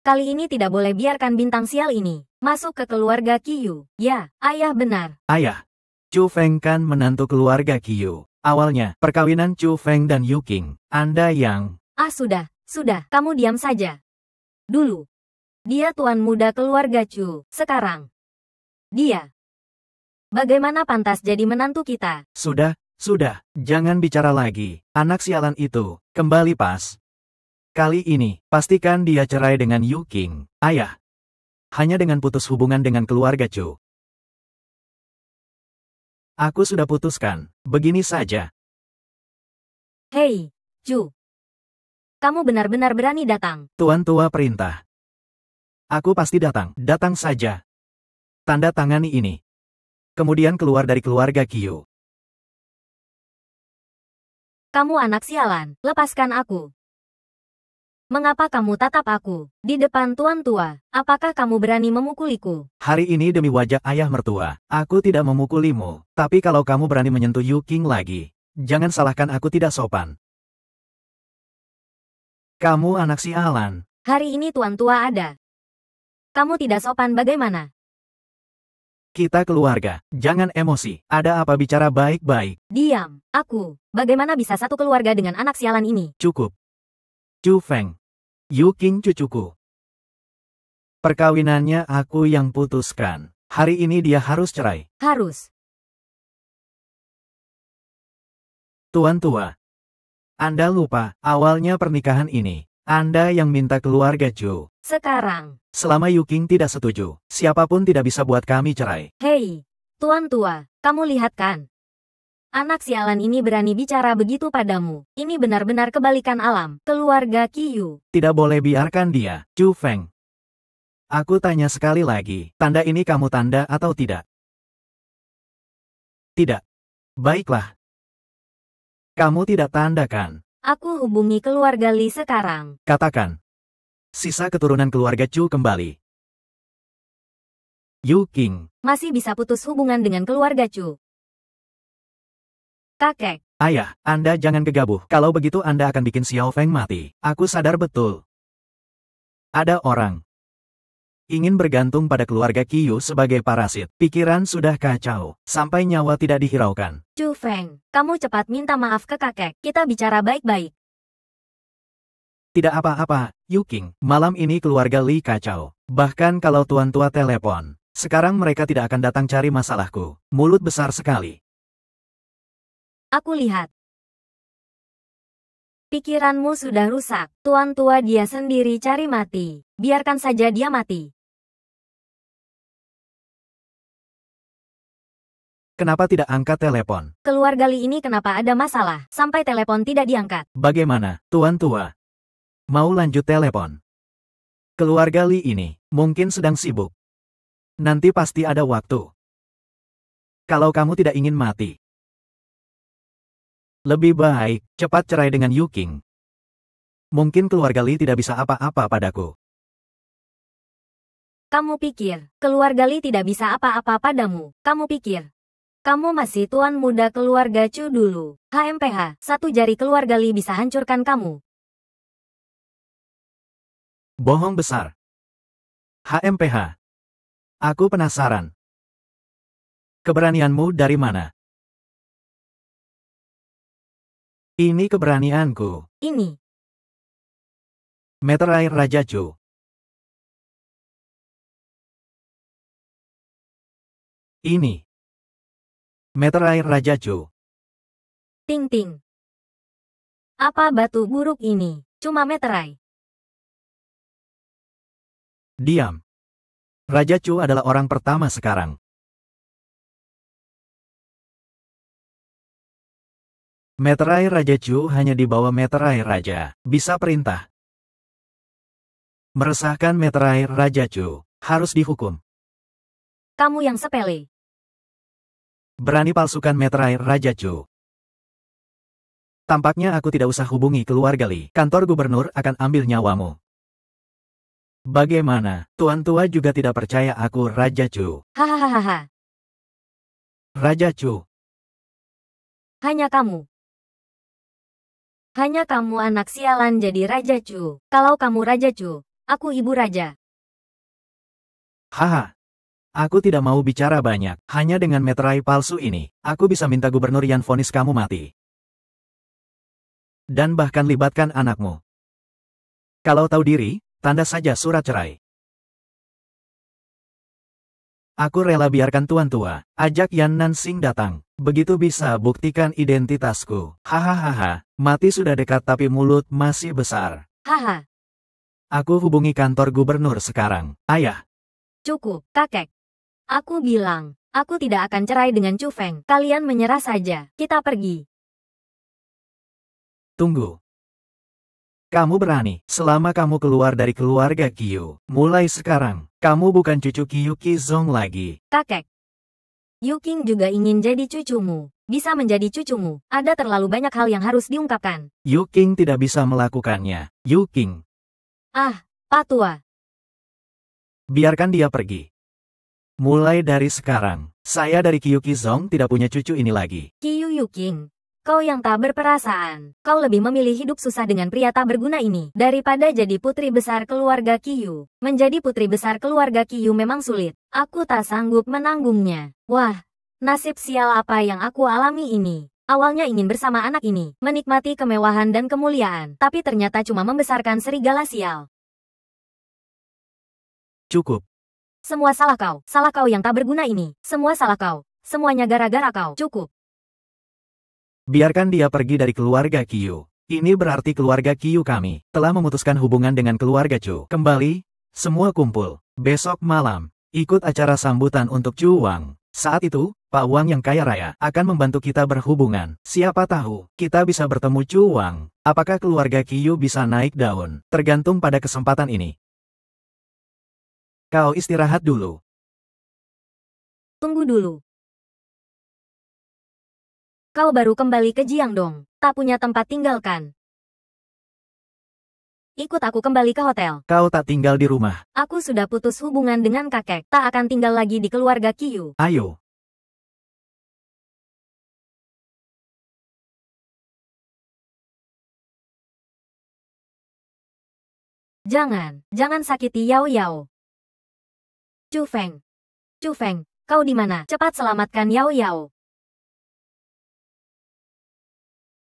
[SPEAKER 1] Kali ini tidak boleh biarkan bintang sial ini masuk ke keluarga Qiu. Ya, ayah benar.
[SPEAKER 2] Ayah. Chu Feng kan menantu keluarga Qiu. Awalnya, perkawinan Chu Feng dan Yu Qing. Anda yang...
[SPEAKER 1] Sudah, kamu diam saja. Dulu, dia tuan muda keluarga Chu. Sekarang, dia. Bagaimana pantas jadi menantu kita?
[SPEAKER 2] Sudah, jangan bicara lagi. Anak sialan itu, kembali pas. Kali ini, pastikan dia cerai dengan Yu Qing. Ayah. Hanya dengan putus hubungan dengan keluarga Chu. Aku sudah putuskan. Begini saja.
[SPEAKER 1] Hei, Chu. Kamu benar-benar berani datang.
[SPEAKER 2] Tuan tua perintah. Aku pasti datang. Datang saja. Tanda tangani ini. Kemudian keluar dari keluarga Qiu.
[SPEAKER 1] Kamu anak sialan. Lepaskan aku. Mengapa kamu tatap aku di depan tuan tua? Apakah kamu berani memukuliku?
[SPEAKER 2] Hari ini demi wajah ayah mertua, aku tidak memukulimu. Tapi kalau kamu berani menyentuh Yu Qing lagi, jangan salahkan aku tidak sopan. Kamu anak sialan.
[SPEAKER 1] Hari ini tuan tua ada. Kamu tidak sopan bagaimana?
[SPEAKER 2] Kita keluarga, jangan emosi. Ada apa bicara baik-baik.
[SPEAKER 1] Diam, aku. Bagaimana bisa satu keluarga dengan anak sialan ini?
[SPEAKER 2] Cukup. Chu Feng. Yu Qing cucuku. Perkawinannya aku yang putuskan. Hari ini dia harus cerai.
[SPEAKER 1] Harus.
[SPEAKER 2] Tuan tua. Anda lupa, awalnya pernikahan ini. Anda yang minta keluarga Chu.
[SPEAKER 1] Sekarang.
[SPEAKER 2] Selama Yu Qing tidak setuju, siapapun tidak bisa buat kami cerai.
[SPEAKER 1] Hei, tuan tua, kamu lihat kan? Anak sialan ini berani bicara begitu padamu. Ini benar-benar kebalikan alam. Keluarga Qiu.
[SPEAKER 2] Tidak boleh biarkan dia, Chu Feng. Aku tanya sekali lagi, tanda ini kamu tanda atau tidak? Tidak. Baiklah. Kamu tidak tandakan.
[SPEAKER 1] Aku hubungi keluarga Li sekarang.
[SPEAKER 2] Katakan. Sisa keturunan keluarga Chu kembali. Yu Qing.
[SPEAKER 1] Masih bisa putus hubungan dengan keluarga Chu. Kakek.
[SPEAKER 2] Ayah, Anda jangan gegabah. Kalau begitu Anda akan bikin Xiao Feng mati. Aku sadar betul. Ada orang ingin bergantung pada keluarga Qiu sebagai parasit. Pikiran sudah kacau, sampai nyawa tidak dihiraukan.
[SPEAKER 1] Chu Feng, kamu cepat minta maaf ke kakek. Kita bicara baik-baik.
[SPEAKER 2] Tidak apa-apa, Yu Qing. Malam ini keluarga Li kacau. Bahkan kalau tuan tua telepon, sekarang mereka tidak akan datang cari masalahku. Mulut besar sekali.
[SPEAKER 1] Aku lihat. Pikiranmu sudah rusak. Tuan tua dia sendiri cari mati. Biarkan saja dia mati.
[SPEAKER 2] Kenapa tidak angkat telepon?
[SPEAKER 1] Keluarga Li ini kenapa ada masalah? Sampai telepon tidak diangkat.
[SPEAKER 2] Bagaimana, Tuan Tua? Mau lanjut telepon? Keluarga Li ini mungkin sedang sibuk. Nanti pasti ada waktu. Kalau kamu tidak ingin mati, lebih baik cepat cerai dengan Yu King. Mungkin keluarga Li tidak bisa apa-apa padaku.
[SPEAKER 1] Kamu pikir, keluarga Li tidak bisa apa-apa padamu? Kamu pikir, kamu masih tuan muda keluarga Chu dulu. HMPH, satu jari keluarga Li bisa hancurkan kamu.
[SPEAKER 2] Bohong besar. HMPH. Aku penasaran. Keberanianmu dari mana? Ini keberanianku.
[SPEAKER 1] Ini.
[SPEAKER 2] Meter air Raja Chu. Ini. Meter air Raja Chu.
[SPEAKER 1] Ting ting. Apa batu buruk ini? Cuma meterai.
[SPEAKER 2] Diam. Raja Chu adalah orang pertama sekarang. Meter air Raja Chu hanya di bawah meter air Raja. Bisa perintah. Meresahkan meter air Raja Chu. Harus dihukum.
[SPEAKER 1] Kamu yang sepele.
[SPEAKER 2] Berani palsukan meter air Raja Chu. Tampaknya aku tidak usah hubungi keluarga Li. Kantor gubernur akan ambil nyawamu. Bagaimana, Tuan Tua juga tidak percaya aku Raja Chu?
[SPEAKER 1] Hahaha.
[SPEAKER 2] Raja Chu.
[SPEAKER 1] Hanya kamu. Hanya kamu anak sialan jadi Raja Chu. Kalau kamu Raja Chu, aku ibu raja.
[SPEAKER 2] Haha. Aku tidak mau bicara banyak. Hanya dengan meterai palsu ini, aku bisa minta gubernur Yan vonis kamu mati. Dan bahkan libatkan anakmu. Kalau tahu diri, tanda saja surat cerai. Aku rela biarkan Tuan Tua, ajak Yan Nansing datang. Begitu bisa buktikan identitasku. Hahaha, mati sudah dekat tapi mulut masih besar.
[SPEAKER 1] Haha.
[SPEAKER 2] Aku hubungi kantor gubernur sekarang. Ayah.
[SPEAKER 1] Cukup, kakek. Aku bilang, aku tidak akan cerai dengan Chu Feng. Kalian menyerah saja. Kita pergi.
[SPEAKER 2] Tunggu. Kamu berani, selama kamu keluar dari keluarga Qiu. Mulai sekarang, kamu bukan cucu Qiu Qizong lagi.
[SPEAKER 1] Kakek. Yu King juga ingin jadi cucumu. Bisa menjadi cucumu. Ada terlalu banyak hal yang harus diungkapkan.
[SPEAKER 2] Yu King tidak bisa melakukannya. Yu King.
[SPEAKER 1] Ah, Pak Tua.
[SPEAKER 2] Biarkan dia pergi. Mulai dari sekarang, saya dari Qiu Qizong tidak punya cucu ini lagi.
[SPEAKER 1] Qiu Yu King. Kau yang tak berperasaan. Kau lebih memilih hidup susah dengan pria tak berguna ini, daripada jadi putri besar keluarga Qiu. Menjadi putri besar keluarga Qiu memang sulit. Aku tak sanggup menanggungnya. Wah, nasib sial apa yang aku alami ini. Awalnya ingin bersama anak ini, menikmati kemewahan dan kemuliaan, tapi ternyata cuma membesarkan serigala sial.
[SPEAKER 2] Cukup.
[SPEAKER 1] Semua salah kau yang tak berguna ini. Semua salah kau. Semuanya gara-gara kau. Cukup.
[SPEAKER 2] Biarkan dia pergi dari keluarga Qiu. Ini berarti keluarga Qiu kami telah memutuskan hubungan dengan keluarga Chu. Kembali, semua kumpul. Besok malam, ikut acara sambutan untuk Chu Wang. Saat itu, Pak Wang yang kaya raya akan membantu kita berhubungan. Siapa tahu, kita bisa bertemu Chu Wang. Apakah keluarga Qiu bisa naik daun? Tergantung pada kesempatan ini. Kau istirahat dulu.
[SPEAKER 1] Tunggu dulu. Kau baru kembali ke Jiangdong. Tak punya tempat tinggal kan? Ikut aku kembali ke hotel.
[SPEAKER 2] Kau tak tinggal di rumah.
[SPEAKER 1] Aku sudah putus hubungan dengan kakek. Tak akan tinggal lagi di keluarga Qiu.
[SPEAKER 2] Ayo.
[SPEAKER 1] Jangan sakiti Yao Yao. Chu Feng, kau di mana? Cepat selamatkan Yao Yao.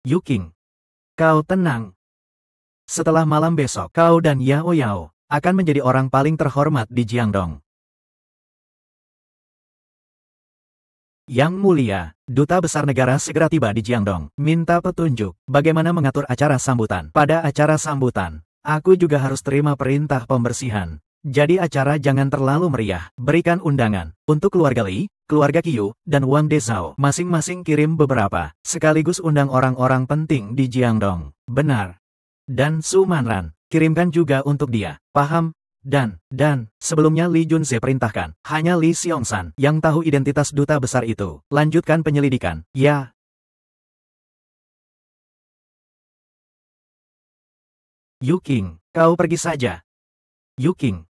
[SPEAKER 2] Yu King. Kau tenang. Setelah malam besok, kau dan Yao Yao akan menjadi orang paling terhormat di Jiangdong. Yang mulia, Duta Besar Negara segera tiba di Jiangdong. Minta petunjuk bagaimana mengatur acara sambutan. Pada acara sambutan, aku juga harus terima perintah pembersihan. Jadi acara jangan terlalu meriah. Berikan undangan. Untuk keluarga Li, keluarga Qiu, dan Wang Dezhao. Masing-masing kirim beberapa, sekaligus undang orang-orang penting di Jiangdong. Benar. Dan Su Manran, kirimkan juga untuk dia. Paham? Dan, sebelumnya Li Junze perintahkan, hanya Li Xiongsan yang tahu identitas duta besar itu. Lanjutkan penyelidikan. Ya. Yu Qing, kau pergi saja. Yu Qing.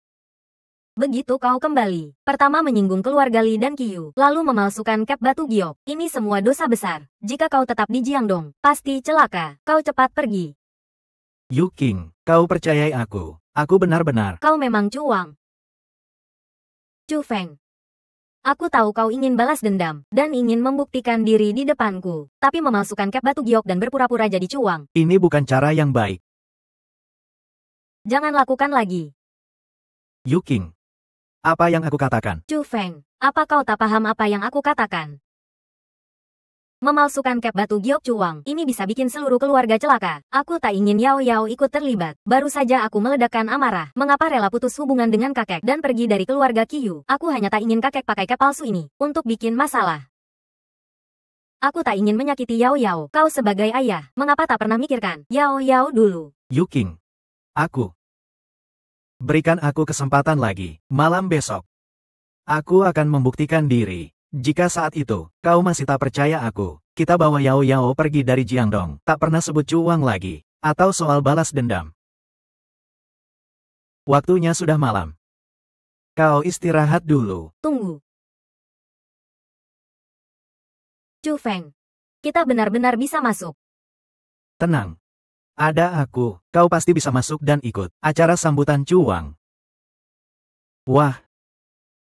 [SPEAKER 1] Begitu kau kembali, pertama menyinggung keluarga Li dan Qiu, lalu memalsukan cap batu giok. Ini semua dosa besar. Jika kau tetap di Jiangdong, pasti celaka. Kau cepat pergi.
[SPEAKER 2] Yu Qing, kau percayai aku. Aku benar-benar.
[SPEAKER 1] Kau memang cuang. Chu Feng. Aku tahu kau ingin balas dendam, dan ingin membuktikan diri di depanku. Tapi memalsukan cap batu giok dan berpura-pura jadi cuang.
[SPEAKER 2] Ini bukan cara yang baik.
[SPEAKER 1] Jangan lakukan lagi.
[SPEAKER 2] Yu Qing. Apa yang aku katakan?
[SPEAKER 1] Chu Feng, apa kau tak paham apa yang aku katakan? Memalsukan cap batu giok cuang, ini bisa bikin seluruh keluarga celaka. Aku tak ingin Yao Yao ikut terlibat. Baru saja aku meledakkan amarah. Mengapa rela putus hubungan dengan kakek dan pergi dari keluarga Qiu? Aku hanya tak ingin kakek pakai cap palsu ini untuk bikin masalah. Aku tak ingin menyakiti Yao Yao. Kau sebagai ayah, mengapa tak pernah mikirkan Yao Yao dulu?
[SPEAKER 2] Yu Qing. Berikan aku kesempatan lagi. Malam besok. Aku akan membuktikan diri. Jika saat itu, kau masih tak percaya aku, kita bawa Yao Yao pergi dari Jiangdong. Tak pernah sebut cuang lagi. Atau soal balas dendam. Waktunya sudah malam. Kau istirahat dulu.
[SPEAKER 1] Tunggu. Chu Feng. Kita benar-benar bisa masuk.
[SPEAKER 2] Tenang. Ada aku, kau pasti bisa masuk dan ikut acara sambutan cuang. Wah.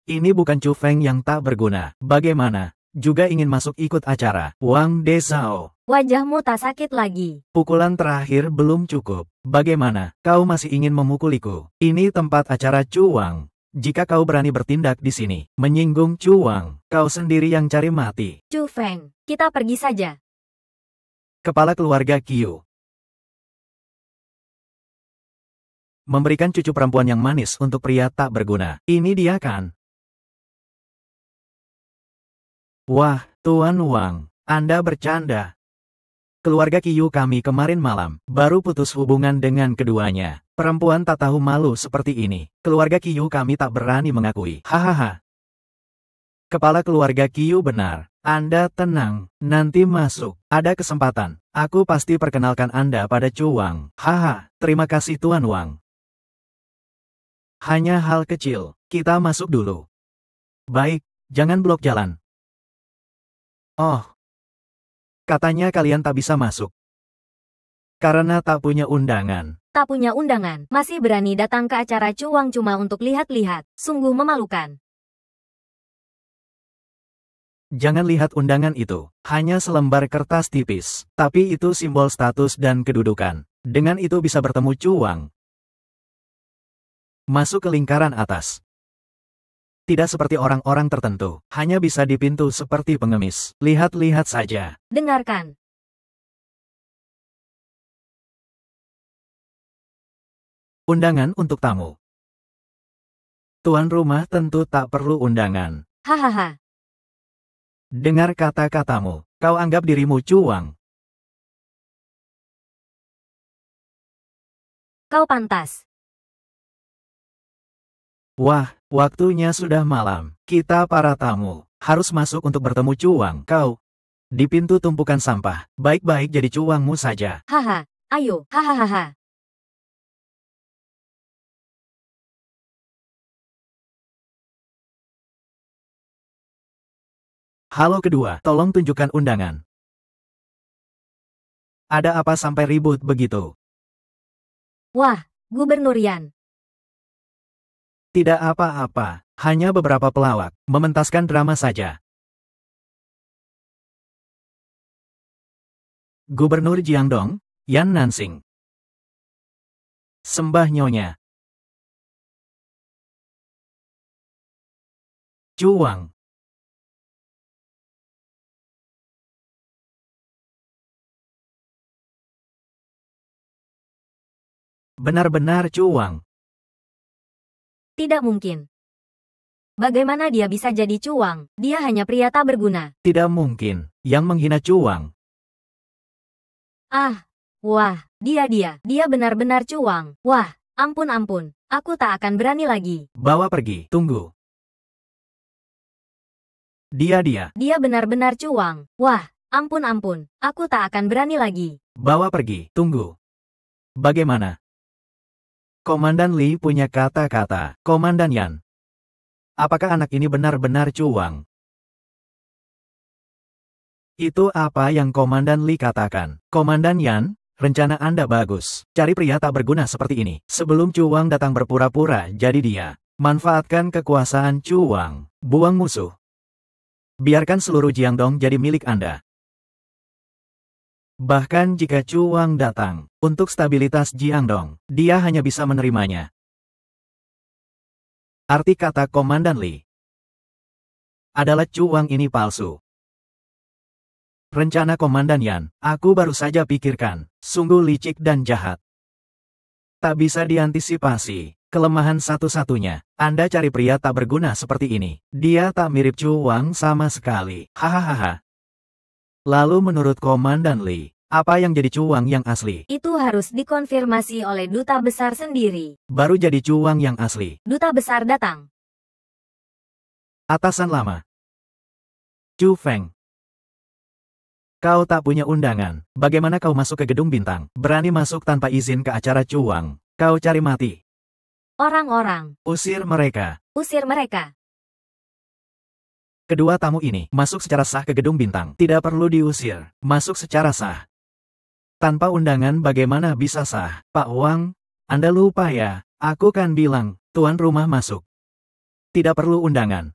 [SPEAKER 2] Ini bukan Chu Feng yang tak berguna. Bagaimana? Juga ingin masuk ikut acara. Wang Dezhao.
[SPEAKER 1] Wajahmu tak sakit lagi.
[SPEAKER 2] Pukulan terakhir belum cukup. Bagaimana? Kau masih ingin memukuliku? Ini tempat acara cuang. Jika kau berani bertindak di sini, menyinggung cuang, kau sendiri yang cari mati.
[SPEAKER 1] Chu Feng, kita pergi saja.
[SPEAKER 2] Kepala keluarga Qiu. Memberikan cucu perempuan yang manis untuk pria tak berguna. Ini dia kan? Wah, Tuan Wang, Anda bercanda. Keluarga Qiu kami kemarin malam, baru putus hubungan dengan keduanya. Perempuan tak tahu malu seperti ini. Keluarga Qiu kami tak berani mengakui. Hahaha. Kepala keluarga Qiu benar. Anda tenang, nanti masuk. Ada kesempatan. Aku pasti perkenalkan Anda pada Cuang. Haha, terima kasih Tuan Wang. Hanya hal kecil, kita masuk dulu. Baik, jangan blok jalan. Oh. Katanya kalian tak bisa masuk. Karena tak punya undangan.
[SPEAKER 1] Tak punya undangan, masih berani datang ke acara cuang cuma untuk lihat-lihat. Sungguh memalukan.
[SPEAKER 2] Jangan lihat undangan itu, hanya selembar kertas tipis. Tapi itu simbol status dan kedudukan. Dengan itu bisa bertemu cuang. Masuk ke lingkaran atas. Tidak seperti orang-orang tertentu, hanya bisa di pintu seperti pengemis. Lihat-lihat saja.
[SPEAKER 1] Dengarkan.
[SPEAKER 2] Undangan untuk tamu. Tuan rumah tentu tak perlu undangan.
[SPEAKER 1] Hahaha.
[SPEAKER 2] Dengar kata-katamu, kau anggap dirimu cuang.
[SPEAKER 1] Kau pantas.
[SPEAKER 2] Wah, waktunya sudah malam. Kita para tamu, harus masuk untuk bertemu cuang. Kau, di pintu tumpukan sampah. Baik-baik jadi cuangmu saja.
[SPEAKER 1] Haha, ayo, hahaha.
[SPEAKER 2] Halo kedua, tolong tunjukkan undangan. Ada apa sampai ribut begitu?
[SPEAKER 1] Wah, Gubernur Yan.
[SPEAKER 2] Tidak apa-apa, hanya beberapa pelawak, mementaskan drama saja. Gubernur Jiangdong, Yan Nansing. Sembah Nyonya. Cuang. Benar-benar cuang.
[SPEAKER 1] Tidak mungkin. Bagaimana dia bisa jadi cuang? Dia hanya pria tak berguna.
[SPEAKER 2] Tidak mungkin. Yang menghina cuang.
[SPEAKER 1] Ah, wah, dia benar-benar cuang. Wah, ampun. Aku tak akan berani lagi.
[SPEAKER 2] Bawa pergi. Tunggu. Dia.
[SPEAKER 1] Dia benar-benar cuang. Wah, ampun. Aku tak akan berani lagi.
[SPEAKER 2] Bawa pergi. Tunggu. Bagaimana? Komandan Lee punya kata-kata. Komandan Yan. Apakah anak ini benar-benar cuang? Itu apa yang Komandan Lee katakan. Komandan Yan, rencana Anda bagus. Cari pria tak berguna seperti ini. Sebelum cuang datang berpura-pura jadi dia. Manfaatkan kekuasaan cuang. Buang musuh. Biarkan seluruh Jiangdong jadi milik Anda. Bahkan jika cuang datang, untuk stabilitas Jiangdong, dia hanya bisa menerimanya. Arti kata Komandan Lee adalah cuang ini palsu. Rencana Komandan Yan, aku baru saja pikirkan, sungguh licik dan jahat. Tak bisa diantisipasi, kelemahan satu-satunya, Anda cari pria tak berguna seperti ini. Dia tak mirip cuang sama sekali. Hahaha. Lalu menurut Komandan Lee, apa yang jadi cuang yang asli?
[SPEAKER 1] Itu harus dikonfirmasi oleh duta besar sendiri.
[SPEAKER 2] Baru jadi cuang yang asli.
[SPEAKER 1] Duta besar datang.
[SPEAKER 2] Atasan lama. Chu Feng. Kau tak punya undangan. Bagaimana kau masuk ke gedung bintang? Berani masuk tanpa izin ke acara cuang. Kau cari mati.
[SPEAKER 1] Orang-orang.
[SPEAKER 2] Usir mereka.
[SPEAKER 1] Usir mereka.
[SPEAKER 2] Kedua tamu ini masuk secara sah ke gedung bintang. Tidak perlu diusir. Masuk secara sah. Tanpa undangan bagaimana bisa sah? Pak Wang, Anda lupa ya? Aku kan bilang, tuan rumah masuk. Tidak perlu undangan.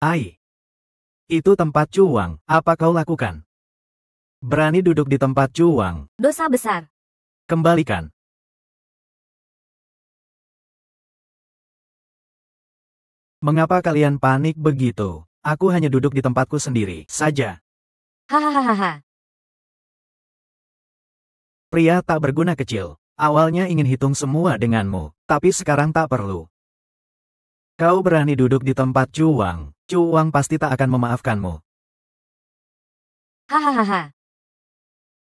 [SPEAKER 2] Ai. Itu tempat cuang. Apa kau lakukan? Berani duduk di tempat cuang.
[SPEAKER 1] Dosa besar.
[SPEAKER 2] Kembalikan. Mengapa kalian panik begitu? Aku hanya duduk di tempatku sendiri saja.
[SPEAKER 1] Hahaha.
[SPEAKER 2] Pria tak berguna kecil. Awalnya ingin hitung semua denganmu, tapi sekarang tak perlu. Kau berani duduk di tempat cuang. Cuang pasti tak akan memaafkanmu.
[SPEAKER 1] Hahaha.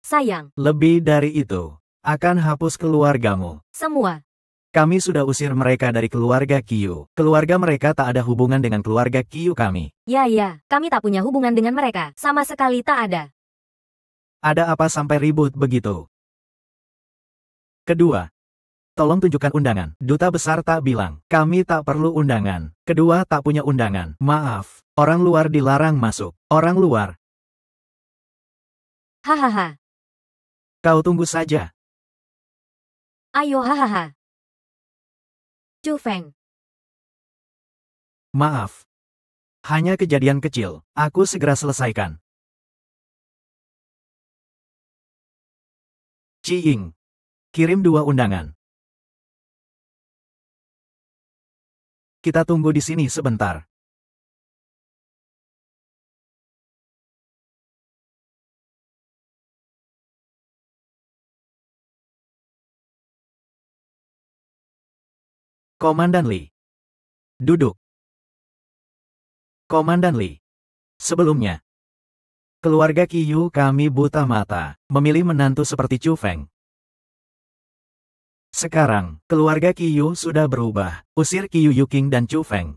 [SPEAKER 1] Sayang.
[SPEAKER 2] Lebih dari itu, akan hapus keluargamu.
[SPEAKER 1] Semua.
[SPEAKER 2] Kami sudah usir mereka dari keluarga Qiu. Keluarga mereka tak ada hubungan dengan keluarga Qiu kami.
[SPEAKER 1] Ya, kami tak punya hubungan dengan mereka. Sama sekali tak ada.
[SPEAKER 2] Ada apa sampai ribut begitu? Kedua, tolong tunjukkan undangan. Duta besar tak bilang, kami tak perlu undangan. Kedua tak punya undangan. Maaf, orang luar dilarang masuk. Orang luar.
[SPEAKER 1] Hahaha.
[SPEAKER 2] Kau tunggu saja.
[SPEAKER 1] Ayo hahaha. Chu Feng.
[SPEAKER 2] Maaf. Hanya kejadian kecil. Aku segera selesaikan. Ci Ying. Kirim 2 undangan. Kita tunggu di sini sebentar. Komandan Lee. Duduk. Komandan Lee. Sebelumnya, keluarga Qiu kami buta mata, memilih menantu seperti Chu Feng. Sekarang, keluarga Qiu sudah berubah, usir Qiu Yuking dan Chu Feng.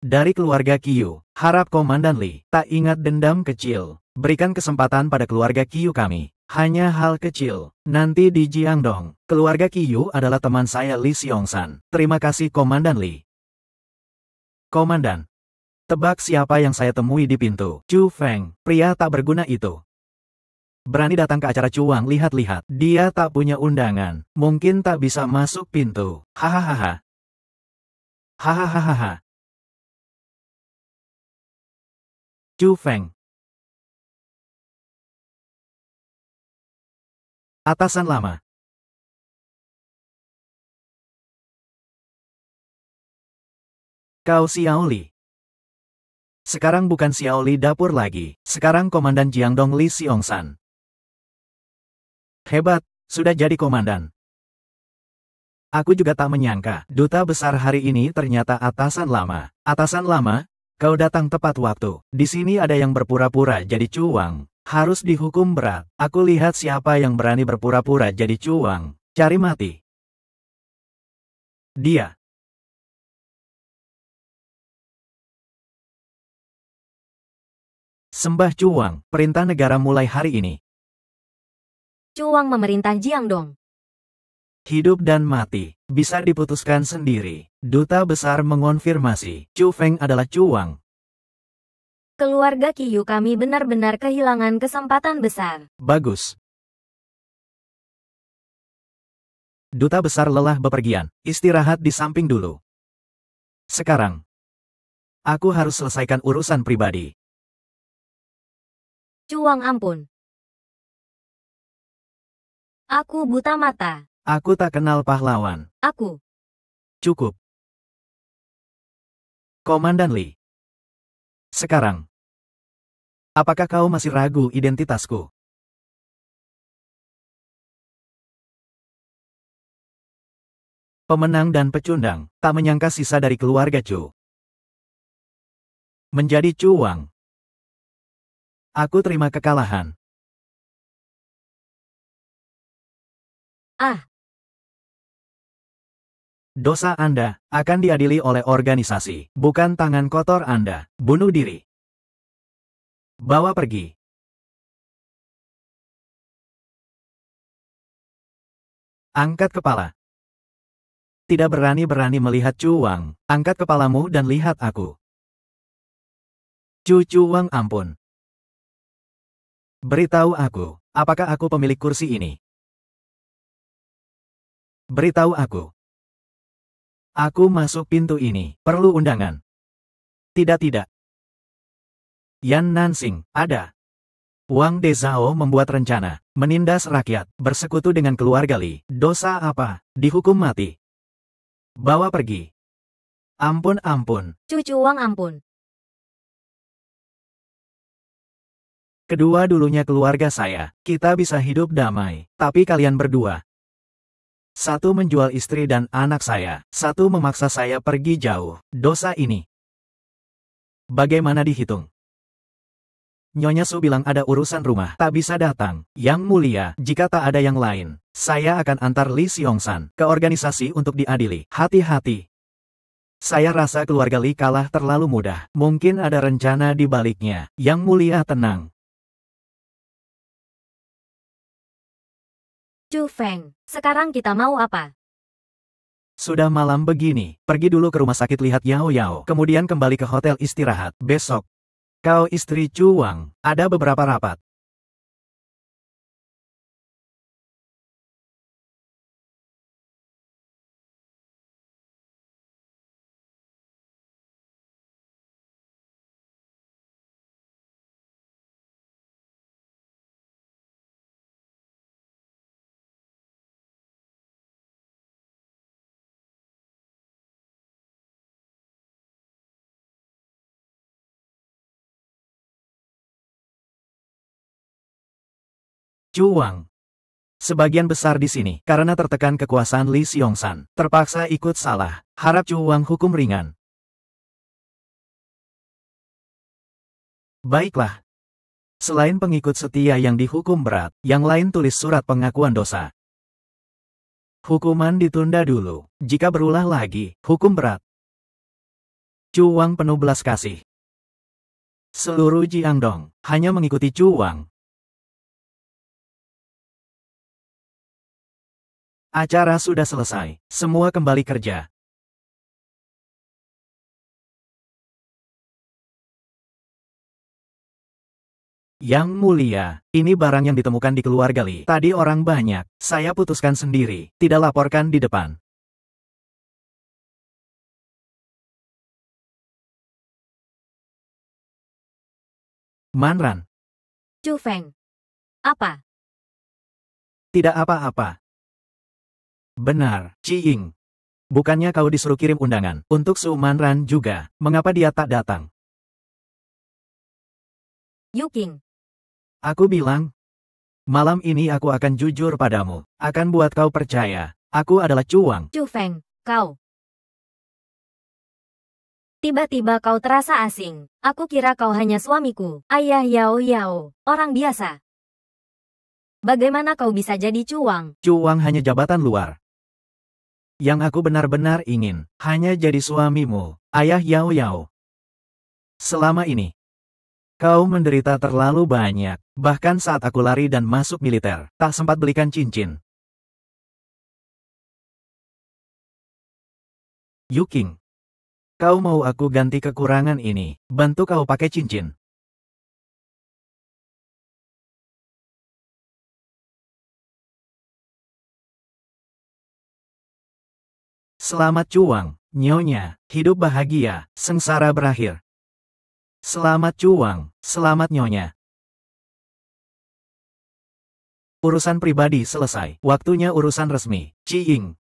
[SPEAKER 2] Dari keluarga Qiu, harap Komandan Lee tak ingat dendam kecil. Berikan kesempatan pada keluarga Qiu kami. Hanya hal kecil. Nanti di Jiangdong, keluarga Qiu adalah teman saya Li Xiongsan. Terima kasih Komandan Lee. Komandan. Tebak siapa yang saya temui di pintu? Chu Feng, pria tak berguna itu. Berani datang ke acara cuang, lihat-lihat. Dia tak punya undangan. Mungkin tak bisa masuk pintu. Hahaha. Hahaha. Chu Feng. Atasan lama. Kau Xiao Li. Sekarang bukan Xiao Li dapur lagi. Sekarang Komandan Jiangdong Li Xiongsan. Hebat, sudah jadi komandan. Aku juga tak menyangka, duta besar hari ini ternyata atasan lama. Atasan lama, kau datang tepat waktu. Di sini ada yang berpura-pura jadi cuang. Harus dihukum berat. Aku lihat siapa yang berani berpura-pura jadi cuang. Cari mati. Dia. Sembah cuang, perintah negara mulai hari ini.
[SPEAKER 1] Cuang memerintah Jiangdong.
[SPEAKER 2] Hidup dan mati, bisa diputuskan sendiri. Duta besar mengonfirmasi, Chu Feng adalah cuang.
[SPEAKER 1] Keluarga Qiyu kami benar-benar kehilangan kesempatan besar.
[SPEAKER 2] Bagus. Duta besar lelah bepergian, istirahat di samping dulu. Sekarang, aku harus selesaikan urusan pribadi.
[SPEAKER 1] Cuang ampun. Aku buta mata.
[SPEAKER 2] Aku tak kenal pahlawan.
[SPEAKER 1] Aku.
[SPEAKER 2] Cukup. Komandan Lee. Sekarang, apakah kau masih ragu identitasku? Pemenang dan pecundang, tak menyangka sisa dari keluarga Chu. Menjadi cuang. Aku terima kekalahan.
[SPEAKER 1] Ah.
[SPEAKER 2] Dosa Anda akan diadili oleh organisasi, bukan tangan kotor Anda. Bunuh diri. Bawa pergi. Angkat kepala. Tidak berani-berani melihat cuang. Angkat kepalamu dan lihat aku. Cuang ampun. Beritahu aku, apakah aku pemilik kursi ini? Beritahu aku. Aku masuk pintu ini, perlu undangan. Tidak. Yan Nansing, ada. Wang Dezhao membuat rencana, menindas rakyat, bersekutu dengan keluarga Li. Dosa apa? Dihukum mati. Bawa pergi. Ampun.
[SPEAKER 1] Cuang ampun.
[SPEAKER 2] Kedua dulunya keluarga saya, kita bisa hidup damai, tapi kalian berdua. Satu menjual istri dan anak saya, satu memaksa saya pergi jauh. Dosa ini bagaimana dihitung? Nyonya Su bilang ada urusan rumah, tak bisa datang. Yang mulia, jika tak ada yang lain, saya akan antar Li Xiongsan ke organisasi untuk diadili. Hati-hati. Saya rasa keluarga Li kalah terlalu mudah. Mungkin ada rencana di baliknya. Yang mulia tenang.
[SPEAKER 1] Chu Feng, sekarang kita mau apa?
[SPEAKER 2] Sudah malam begini, pergi dulu ke rumah sakit lihat Yao Yao, kemudian kembali ke hotel istirahat. Besok, kau istri cuang, ada beberapa rapat. Cuang. Sebagian besar di sini, karena tertekan kekuasaan Li Xiongsan, terpaksa ikut salah. Harap cuang hukum ringan. Baiklah. Selain pengikut setia yang dihukum berat, yang lain tulis surat pengakuan dosa. Hukuman ditunda dulu. Jika berulah lagi, hukum berat. Cuang penuh belas kasih. Seluruh Jiangdong hanya mengikuti cuang. Acara sudah selesai, semua kembali kerja. Yang mulia, ini barang yang ditemukan di keluarga Li. Tadi orang banyak, saya putuskan sendiri, tidak laporkan di depan. Manran.
[SPEAKER 1] Chu Feng. Apa?
[SPEAKER 2] Tidak apa-apa. Benar, Ciying. Bukannya kau disuruh kirim undangan untuk Su Manran juga, mengapa dia tak datang?
[SPEAKER 1] Yuking.
[SPEAKER 2] Aku bilang, malam ini aku akan jujur padamu, akan buat kau percaya, Aku adalah Cuang.
[SPEAKER 1] Chu Feng, kau. Tiba-tiba kau terasa asing. Aku kira kau hanya suamiku, ayah Yao Yao, orang biasa. Bagaimana kau bisa jadi Cuang?
[SPEAKER 2] Cuang hanya jabatan luar. Yang aku benar-benar ingin, hanya jadi suamimu, ayah Yao Yao. Selama ini, kau menderita terlalu banyak, bahkan saat aku lari dan masuk militer, tak sempat belikan cincin. Yuking, kau mau aku ganti kekurangan ini, bantu kau pakai cincin. Selamat Cuang, Nyonya, hidup bahagia, sengsara berakhir. Selamat Cuang, selamat Nyonya. Urusan pribadi selesai, waktunya urusan resmi. Ciying.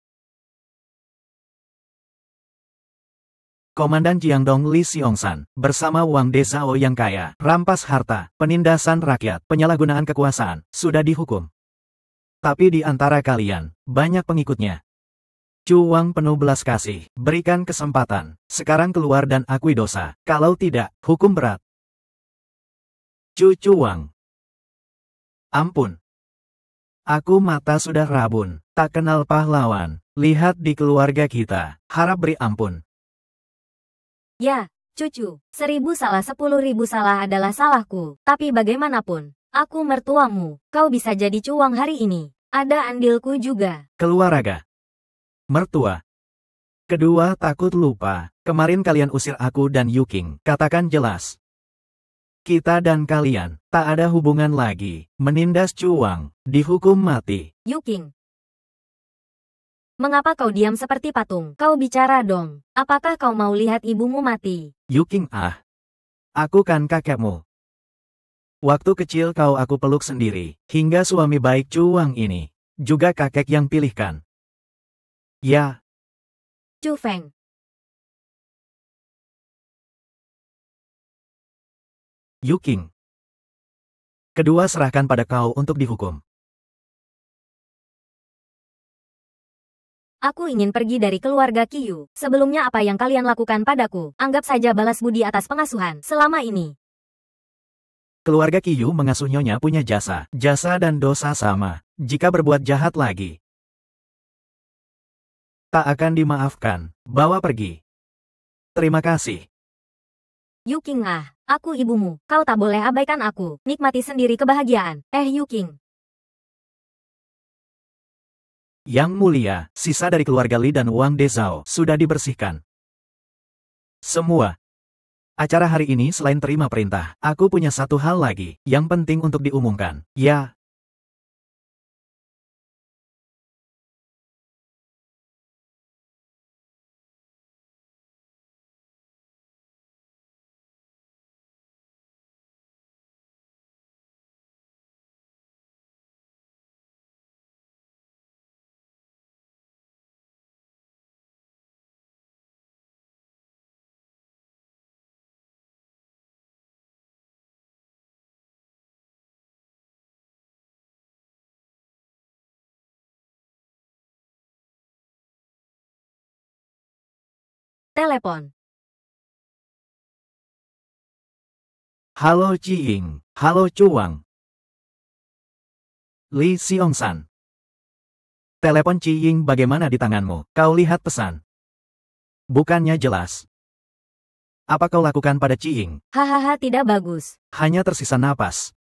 [SPEAKER 2] Komandan Jiangdong Li Xiongsan, bersama Wang De Zhao yang kaya, rampas harta, penindasan rakyat, penyalahgunaan kekuasaan, sudah dihukum. Tapi di antara kalian, banyak pengikutnya. Cuang penuh belas kasih, berikan kesempatan, sekarang keluar dan akui dosa, kalau tidak, hukum berat. Cuang. Ampun. Aku mata sudah rabun, tak kenal pahlawan, lihat di keluarga kita, harap beri ampun.
[SPEAKER 1] Ya, cucu, 1000 salah 10.000 salah adalah salahku, tapi bagaimanapun, aku mertuamu, kau bisa jadi Cuang hari ini, ada andilku juga.
[SPEAKER 2] Keluar raga. Mertua. Kedua takut lupa, kemarin kalian usir aku dan Yuking, katakan jelas. Kita dan kalian, tak ada hubungan lagi, menindas Cuang, dihukum mati.
[SPEAKER 1] Yuking. Mengapa kau diam seperti patung? Kau bicara dong, apakah kau mau lihat ibumu mati?
[SPEAKER 2] Yuking aku kan kakekmu. Waktu kecil aku peluk sendiri, hingga suami baik Cuang ini, juga kakek yang pilihkan. Ya.
[SPEAKER 1] Chu Feng.
[SPEAKER 2] Yuking. Kedua serahkan pada kau untuk dihukum.
[SPEAKER 1] Aku ingin pergi dari keluarga Qiyu. Sebelumnya apa yang kalian lakukan padaku, anggap saja balas budi atas pengasuhan selama ini.
[SPEAKER 2] Keluarga Qiyu mengasuh Nyonya punya jasa. Jasa dan dosa sama. Jika berbuat jahat lagi, tak akan dimaafkan. Bawa pergi. Terima kasih.
[SPEAKER 1] Yuking aku ibumu, kau tak boleh abaikan aku. Nikmati sendiri kebahagiaan. Yuking.
[SPEAKER 2] Yang mulia, sisa dari keluarga Li dan Wang De Zhao sudah dibersihkan. Semua. Acara hari ini selain terima perintah, aku punya satu hal lagi, yang penting untuk diumumkan. Ya.
[SPEAKER 1] Telepon.
[SPEAKER 2] Halo Ciying. Halo Cuang. Li Xiongsan. Telepon Ciying bagaimana di tanganmu? Kau lihat pesan. Bukannya jelas. Apa kau lakukan pada Ciying?
[SPEAKER 1] Hahaha, tidak bagus.
[SPEAKER 2] Hanya tersisa napas.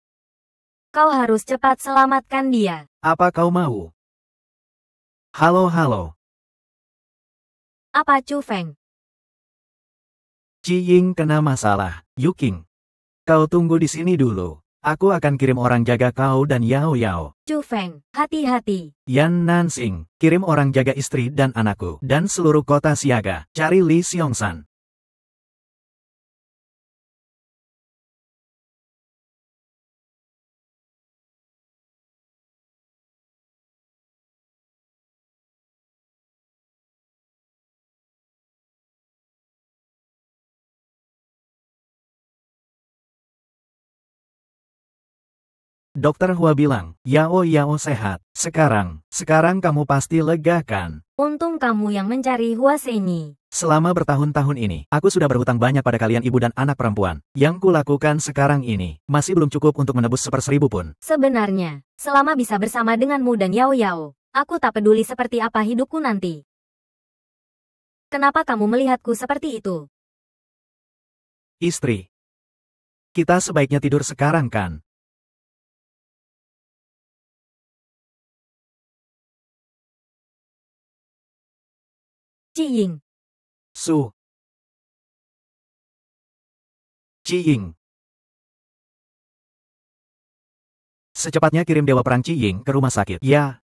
[SPEAKER 1] Kau harus cepat selamatkan dia.
[SPEAKER 2] Apa kau mau? Halo.
[SPEAKER 1] Apa Chu Feng?
[SPEAKER 2] Ciying kena masalah. Yuking. Kau tunggu di sini dulu. Aku akan kirim orang jaga kau dan Yao Yao.
[SPEAKER 1] Chu Feng, hati-hati.
[SPEAKER 2] Yan Nansing, kirim orang jaga istri dan anakku. Dan seluruh kota siaga. Cari Li Xiongsan. Dokter Hua bilang, Yao Yao sehat. Sekarang kamu pasti lega kan?
[SPEAKER 1] Untung kamu yang mencari Hua Senyi.
[SPEAKER 2] Selama bertahun-tahun ini, aku sudah berhutang banyak pada kalian ibu dan anak perempuan. Yang kulakukan sekarang ini, masih belum cukup untuk menebus 1/1000 pun.
[SPEAKER 1] Sebenarnya, selama bisa bersama denganmu dan Yao Yao, aku tak peduli seperti apa hidupku nanti. Kenapa kamu melihatku seperti itu?
[SPEAKER 2] Istri, kita sebaiknya tidur sekarang kan?
[SPEAKER 1] Ciying,
[SPEAKER 2] Su. Ciying. Secepatnya kirim Dewa Perang Ciying ke rumah sakit. Ya.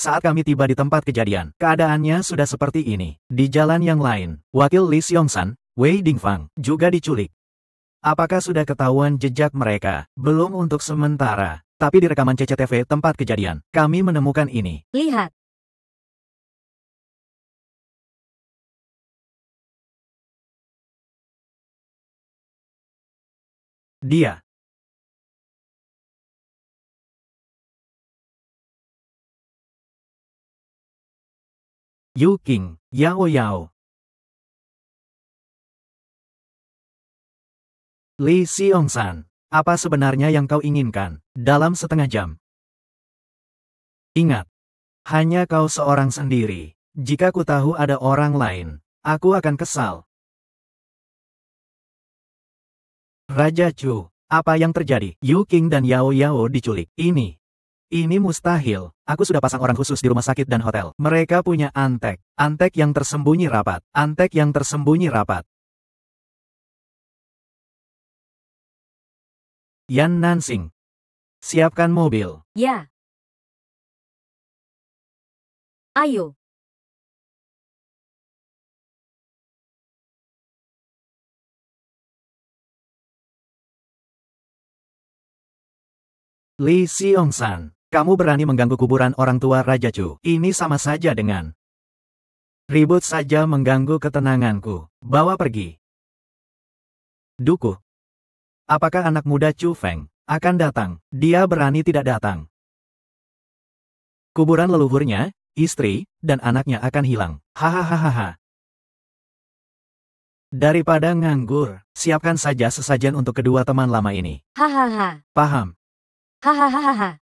[SPEAKER 2] Saat kami tiba di tempat kejadian, keadaannya sudah seperti ini. Di jalan yang lain, wakil Li Xiongsan, Wei Dingfang, juga diculik. Apakah sudah ketahuan jejak mereka? Belum untuk sementara. Tapi di rekaman CCTV tempat kejadian, kami menemukan ini.
[SPEAKER 1] lihat.
[SPEAKER 2] Dia. Yu King, Yao Yao. Li Xiongsan, apa sebenarnya yang kau inginkan dalam setengah jam? Ingat, hanya kau seorang sendiri. Jika ku tahu ada orang lain, aku akan kesal. Raja Chu, apa yang terjadi? Yu King dan Yao Yao diculik. Ini mustahil. Aku sudah pasang orang khusus di rumah sakit dan hotel. Mereka punya antek. Antek yang tersembunyi rapat. Antek yang tersembunyi rapat. Yan Nansing. Siapkan mobil.
[SPEAKER 1] Ya. Ayo.
[SPEAKER 2] Li Xiongsan, kamu berani mengganggu kuburan orang tua Raja Chu. Ini sama saja dengan ribut saja mengganggu ketenanganku. Bawa pergi. Dukuh. Apakah anak muda Chu Feng akan datang? Dia berani tidak datang. Kuburan leluhurnya, istri, dan anaknya akan hilang. Hahaha. Daripada nganggur, siapkan saja sesajen untuk kedua teman lama ini.
[SPEAKER 1] Hahaha.
[SPEAKER 2] Paham?
[SPEAKER 1] Hahaha.